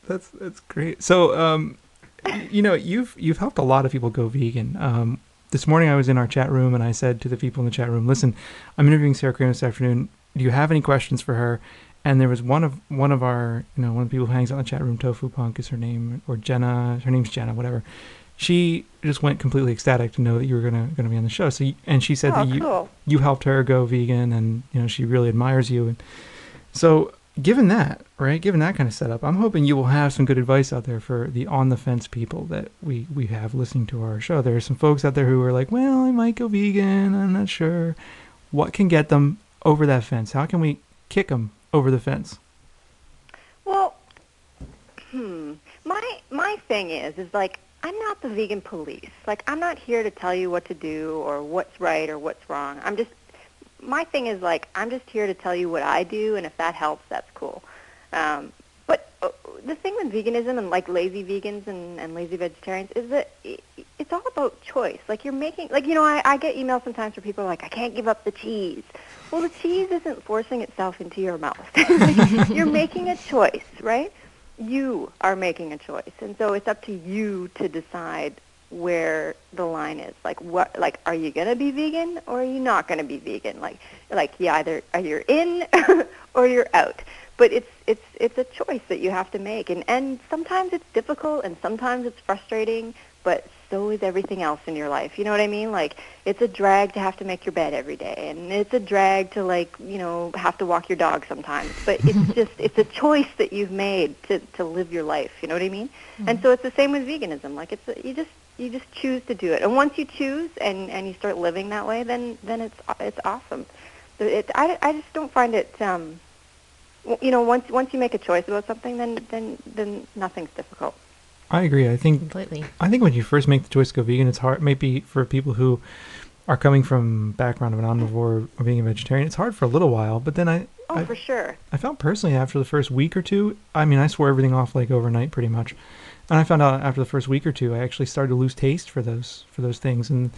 That's great. So, you know, you've helped a lot of people go vegan. This morning I was in our chat room and I said to the people in the chat room, "Listen, I'm interviewing Sarah Kramer this afternoon. Do you have any questions for her?" And there was one of our, you know, one of the people who hangs out in the chat room, Tofu Punk is her name, or Jenna. Her name's Jenna, whatever. She just went completely ecstatic to know that you were gonna be on the show. So, and she said that you helped her go vegan, and you know she really admires you. And so, given that kind of setup, I'm hoping you will have some good advice out there for the on-the-fence people that we have listening to our show. There are some folks out there who are like, well, I might go vegan, I'm not sure. What can get them over that fence? How can we kick them over the fence? Well, my thing is like, I'm not the vegan police. Like, I'm not here to tell you what to do or what's right or what's wrong. My thing is, like, I'm just here to tell you what I do, and if that helps, that's cool. But the thing with veganism and, like, lazy vegans and lazy vegetarians is that it's all about choice. Like, you're making, like, you know, I get emails sometimes where people are like, I can't give up the cheese. Well, the cheese isn't forcing itself into your mouth. Like, you're making a choice, right? You are making a choice. And so it's up to you to decide where the line is. Like, what, like, are you gonna be vegan or are you not gonna be vegan? Like you either are you in or you're out. But it's a choice that you have to make, and sometimes it's difficult and sometimes it's frustrating, but so is everything else in your life. You know what I mean? Like, it's a drag to have to make your bed every day, and it's a drag to, like, you know, have to walk your dog sometimes. But it's just, it's a choice that you've made to live your life. You know what I mean? And so it's the same with veganism. Like, you just choose to do it. And once you choose and you start living that way, then it's awesome. I just don't find it, you know, once you make a choice about something, then nothing's difficult. I agree. I think completely. I think when you first make the choice to go vegan, it's hard. Maybe for people who are coming from background of an omnivore or being a vegetarian, it's hard for a little while. But then I for sure. I found personally after the first week or two, I mean, I swore everything off like overnight pretty much. And I found out after the first week or two, I actually started to lose taste for those things. And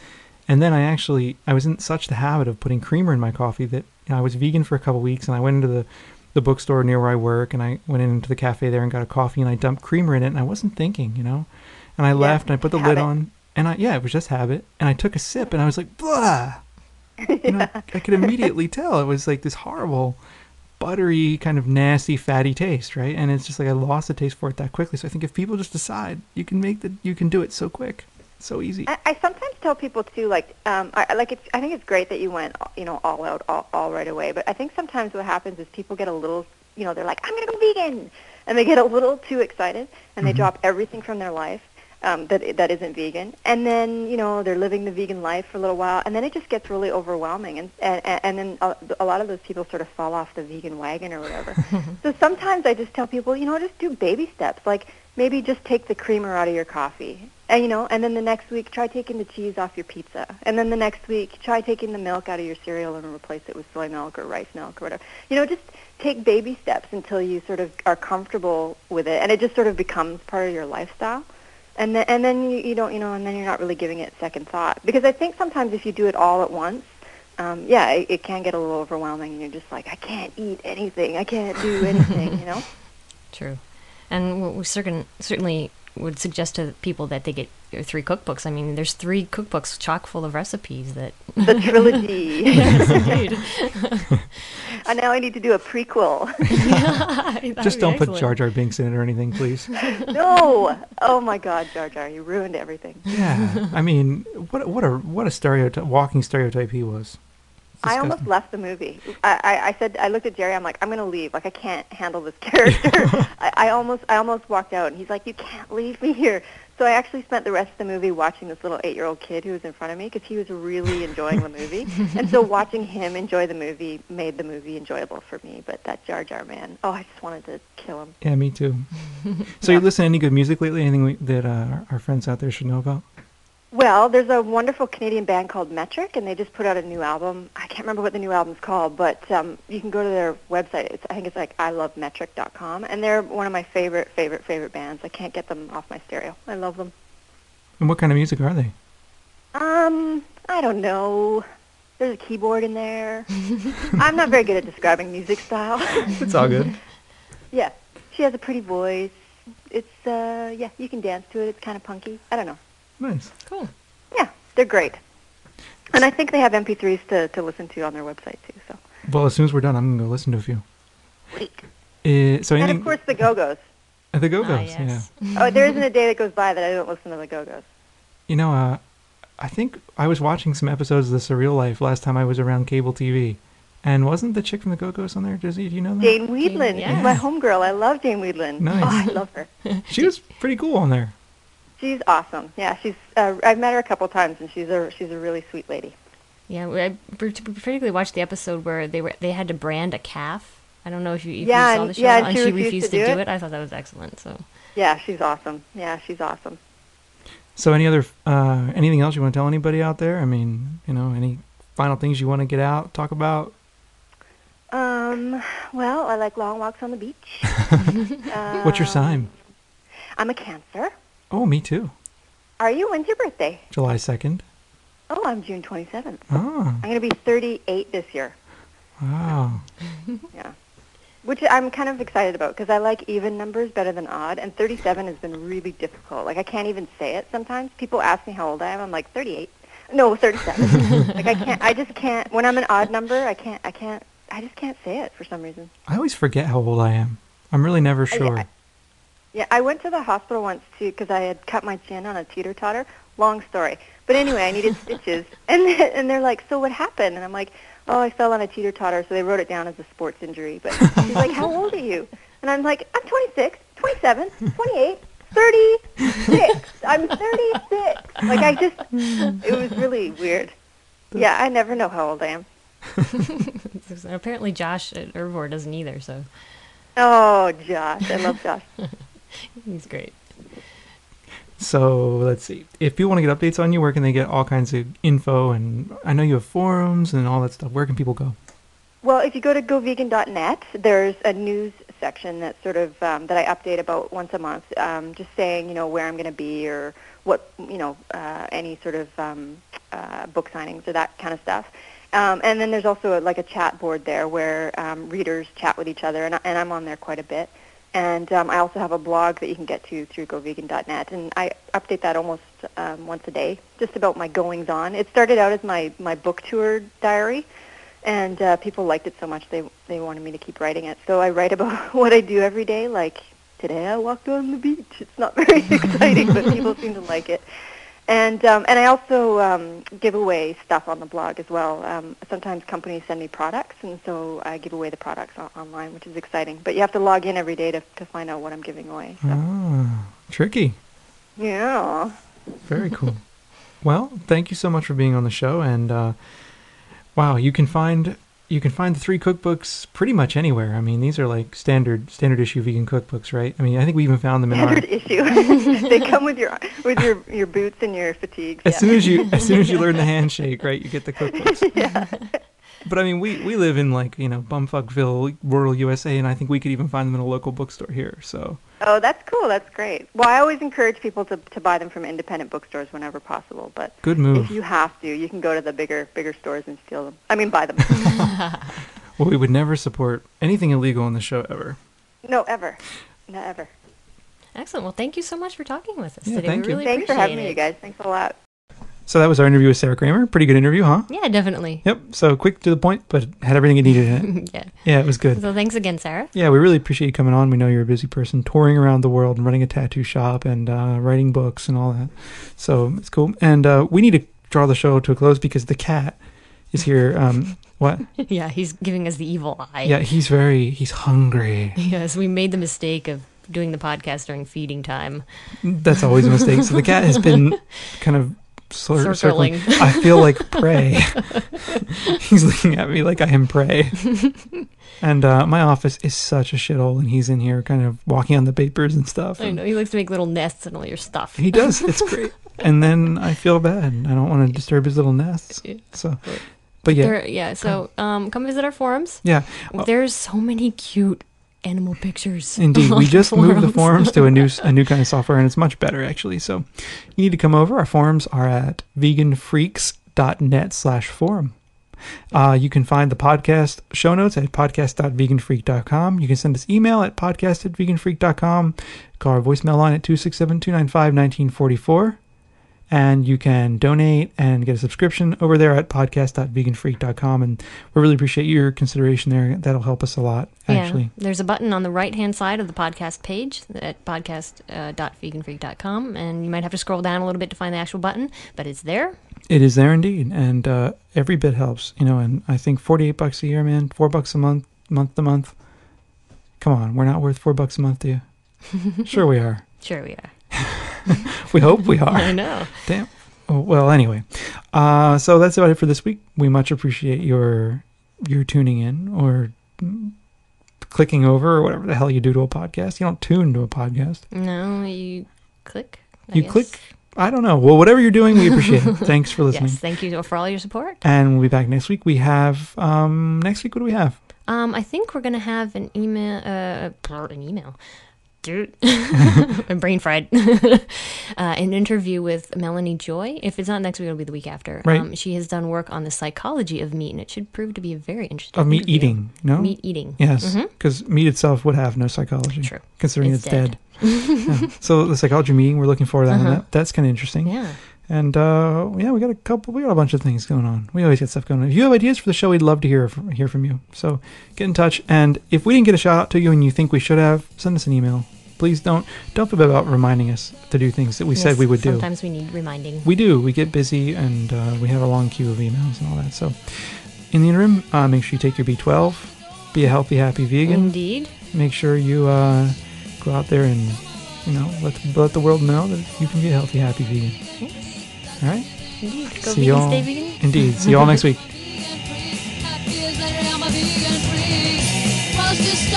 then I was in such the habit of putting creamer in my coffee that, you know, I was vegan for a couple weeks, and I went into the bookstore near where I work, and I went into the cafe there and got a coffee, and I dumped creamer in it, and I wasn't thinking, you know. And I left, and I put the lid on, and it was just habit. And I took a sip, and I was like, blah! You know, I could immediately tell it was like this horrible, buttery, kind of nasty, fatty taste, right? And it's just like I lost the taste for it that quickly. So I think if people just decide, you can do it so quick, so easy. I sometimes tell people too, like, I think it's great that you went, you know, all out, all right away. But I think sometimes what happens is people get a little, you know, they're like, I'm gonna go vegan, and they get a little too excited, and they drop everything from their life that isn't vegan, and then, you know, they're living the vegan life for a little while, and then it just gets really overwhelming, and then a lot of those people sort of fall off the vegan wagon or whatever. So sometimes I just tell people, you know, just do baby steps, like maybe just take the creamer out of your coffee, and, you know, and then the next week try taking the cheese off your pizza, and then the next week try taking the milk out of your cereal and replace it with soy milk or rice milk or whatever. You know, just take baby steps until you sort of are comfortable with it, and it just sort of becomes part of your lifestyle. And then you don't, you know, and then you're not really giving it second thought. Because I think sometimes if you do it all at once, it can get a little overwhelming, and you're just like, I can't eat anything, I can't do anything, you know? True. And we certainly would suggest to people that they get your 3 cookbooks. I mean, there's 3 cookbooks chock full of recipes that... The trilogy. Yes, indeed. And now I need to do a prequel. Just don't put Jar Jar Binks in it or anything, please. No! Oh my God, Jar Jar, you ruined everything. Yeah, I mean, what a stereotype, walking stereotype he was. I almost left the movie. I said, I looked at Jerry, I'm like, I'm going to leave. Like, I can't handle this character. I almost walked out, and he's like, you can't leave me here. So I actually spent the rest of the movie watching this little 8-year-old kid who was in front of me, because he was really enjoying the movie. And so watching him enjoy the movie made the movie enjoyable for me. But that Jar Jar man, I just wanted to kill him. Yeah, me too. So you listen to any good music lately? Anything that our friends out there should know about? Well, there's a wonderful Canadian band called Metric, and they just put out a new album. I can't remember what the new album's called, but you can go to their website. I think it's like ilovemetric.com, and they're one of my favorite bands. I can't get them off my stereo. I love them. And what kind of music are they? I don't know. There's a keyboard in there. I'm not very good at describing music style. It's all good. Yeah. She has a pretty voice. It's, you can dance to it. It's kind of punky. I don't know. Nice. Cool. Yeah, they're great. And I think they have MP3s to listen to on their website, too. So. Well, as soon as we're done, I'm going to go listen to a few. Sweet. And of course, the Go-Go's. The Go-Go's, yes. Yeah. There isn't a day that goes by that I don't listen to the Go-Go's. You know, I think I was watching some episodes of The Surreal Life last time I was around cable TV. And wasn't the chick from the Go-Go's on there? Do you know that? Jane Weedland. Yeah. My homegirl. I love Jane Weedland. Nice. Oh, I love her. She was pretty cool on there. She's awesome. Yeah, she's. I've met her a couple times, and she's a really sweet lady. Yeah, I particularly watched the episode where they had to brand a calf. I don't know if you saw the show, and she refused to do it. I thought that was excellent. So. Yeah, she's awesome. So any other anything else you want to tell anybody out there? I mean, you know, any final things you want to get out, talk about? Well, I like long walks on the beach. What's your sign? I'm a Cancer. Oh, me too. Are you? When's your birthday? July 2nd. Oh, I'm June 27th. Oh. I'm going to be 38 this year. Wow. Yeah. Which I'm kind of excited about, because I like even numbers better than odd, and 37 has been really difficult. Like, I can't even say it sometimes. People ask me how old I am. I'm like, 38. No, 37. Like, I just can't. When I'm an odd number, I just can't say it for some reason. I always forget how old I am. I'm really never sure. Yeah, I went to the hospital once, too, because I had cut my chin on a teeter-totter long story. But anyway, I needed stitches, and they're like, so what happened? And I'm like, oh, I fell on a teeter-totter, so they wrote it down as a sports injury. But she's like, how old are you? And I'm like, I'm 26, 27, 28, 36. I'm 36. Like, it was really weird. Yeah, I never know how old I am. Apparently Josh at Irvor doesn't either, so. Oh, Josh. I love Josh. He's great. So let's see. If people want to get updates on you, where can they get all kinds of info? And I know you have forums and all that stuff. Where can people go? Well, if you go to govegan.net, there's a news section that sort of that I update about once a month, just saying, you know, where I'm going to be or what, you know, any sort of book signings or that kind of stuff. And then there's also a chat board there where readers chat with each other, and I'm on there quite a bit. And I also have a blog that you can get to through govegan.net, and I update that almost once a day, just about my goings-on. It started out as my book tour diary, and people liked it so much they wanted me to keep writing it. So I write about what I do every day, like today I walked on the beach. It's not very exciting, but people seem to like it. And I also give away stuff on the blog as well. Sometimes companies send me products, and so I give away the products online, which is exciting. But you have to log in every day to find out what I'm giving away. So. Oh, tricky. Yeah. Very cool. Well, thank you so much for being on the show. And wow, you can find the 3 cookbooks pretty much anywhere. I mean, these are like standard issue vegan cookbooks, right? I mean, I think we even found them in standard issue. They come with your boots and your fatigues. As soon as you learn the handshake, right, you get the cookbooks. Yeah. But I mean, we live in bumfuckville, rural USA, and I think we could even find them in a local bookstore here. So. Oh, that's cool. That's great. Well, I always encourage people to buy them from independent bookstores whenever possible. But good move. If you have to, you can go to the bigger stores and steal them. I mean, buy them. Well, we would never support anything illegal on the show ever. No, ever. Not ever. Excellent. Well, thank you so much for talking with us Yeah, today. thank we really Thanks for appreciate having me, it. you guys. Thanks a lot. So that was our interview with Sarah Kramer. Pretty good interview, huh? Yeah, definitely. Yep. So quick to the point, but had everything it needed in it. Yeah. Yeah, it was good. So thanks again, Sarah. Yeah, we really appreciate you coming on. We know you're a busy person, touring around the world and running a tattoo shop and writing books and all that. So it's cool. And we need to draw the show to a close because the cat is here. What? Yeah, he's giving us the evil eye. Yeah, he's hungry. Yes, we made the mistake of doing the podcast during feeding time. That's always a mistake. So the cat has been kind of circling. I feel like prey. He's looking at me like I am prey. And my office is such a shithole, and he's in here kind of walking on the papers and stuff. I know, he likes to make little nests and all your stuff. He does. It's great. And then I feel bad. I don't want to disturb his little nests. So, but yeah. So come visit our forums. Yeah. There's so many cute animal pictures. Indeed, we just moved the forums to a new kind of software, and it's much better actually. So you need to come over. Our forums are at veganfreaks.net/forum. You can find the podcast show notes at podcast.veganfreak.com. You can send us email at podcast@veganfreak.com. Call our voicemail line at 267-295-1944. And you can donate and get a subscription over there at podcast.veganfreak.com. And we really appreciate your consideration there. That'll help us a lot, actually. Yeah, there's a button on the right-hand side of the podcast page at podcast.veganfreak.com. And you might have to scroll down a little bit to find the actual button, but it's there. It is there indeed. And every bit helps, and I think $48 a year, man, $4 a month to month. Come on, we're not worth $4 a month to you. Sure we are. Sure we are. We hope we are. I know. Damn. Oh, well, anyway. So that's about it for this week. We much appreciate your tuning in or clicking over or whatever the hell you do to a podcast. You don't tune to a podcast. No, you click. You click? I don't know. Well, whatever you're doing, we appreciate it. Thanks for listening. Yes, thank you for all your support. And we'll be back next week. We have, next week, what do we have? I think we're going to have an email. Dude, I'm brain fried. An interview with Melanie Joy. If it's not next week, it'll be the week after. Right. She has done work on the psychology of meat, and it should prove to be a very interesting Of meat interview. eating, no? Meat eating. Yes, because meat itself would have no psychology. True. Considering it's dead. Yeah. So the psychology of meeting, we're looking forward to that. That's kind of interesting. Yeah. And we got a bunch of things going on. We always get stuff going on. If you have ideas for the show, we'd love to hear from you. So get in touch. And if we didn't get a shout out to you and you think we should have, send us an email. please don't feel bad about reminding us to do things that we said we would do. Sometimes we need reminding. We do. We get busy, and we have a long queue of emails and all that. So, in the interim, make sure you take your B12. Be a healthy, happy vegan. Indeed. Make sure you go out there and let the world know that you can be a healthy, happy vegan. All right. Indeed. Go vegan, stay vegan. Indeed. See you all next week. Just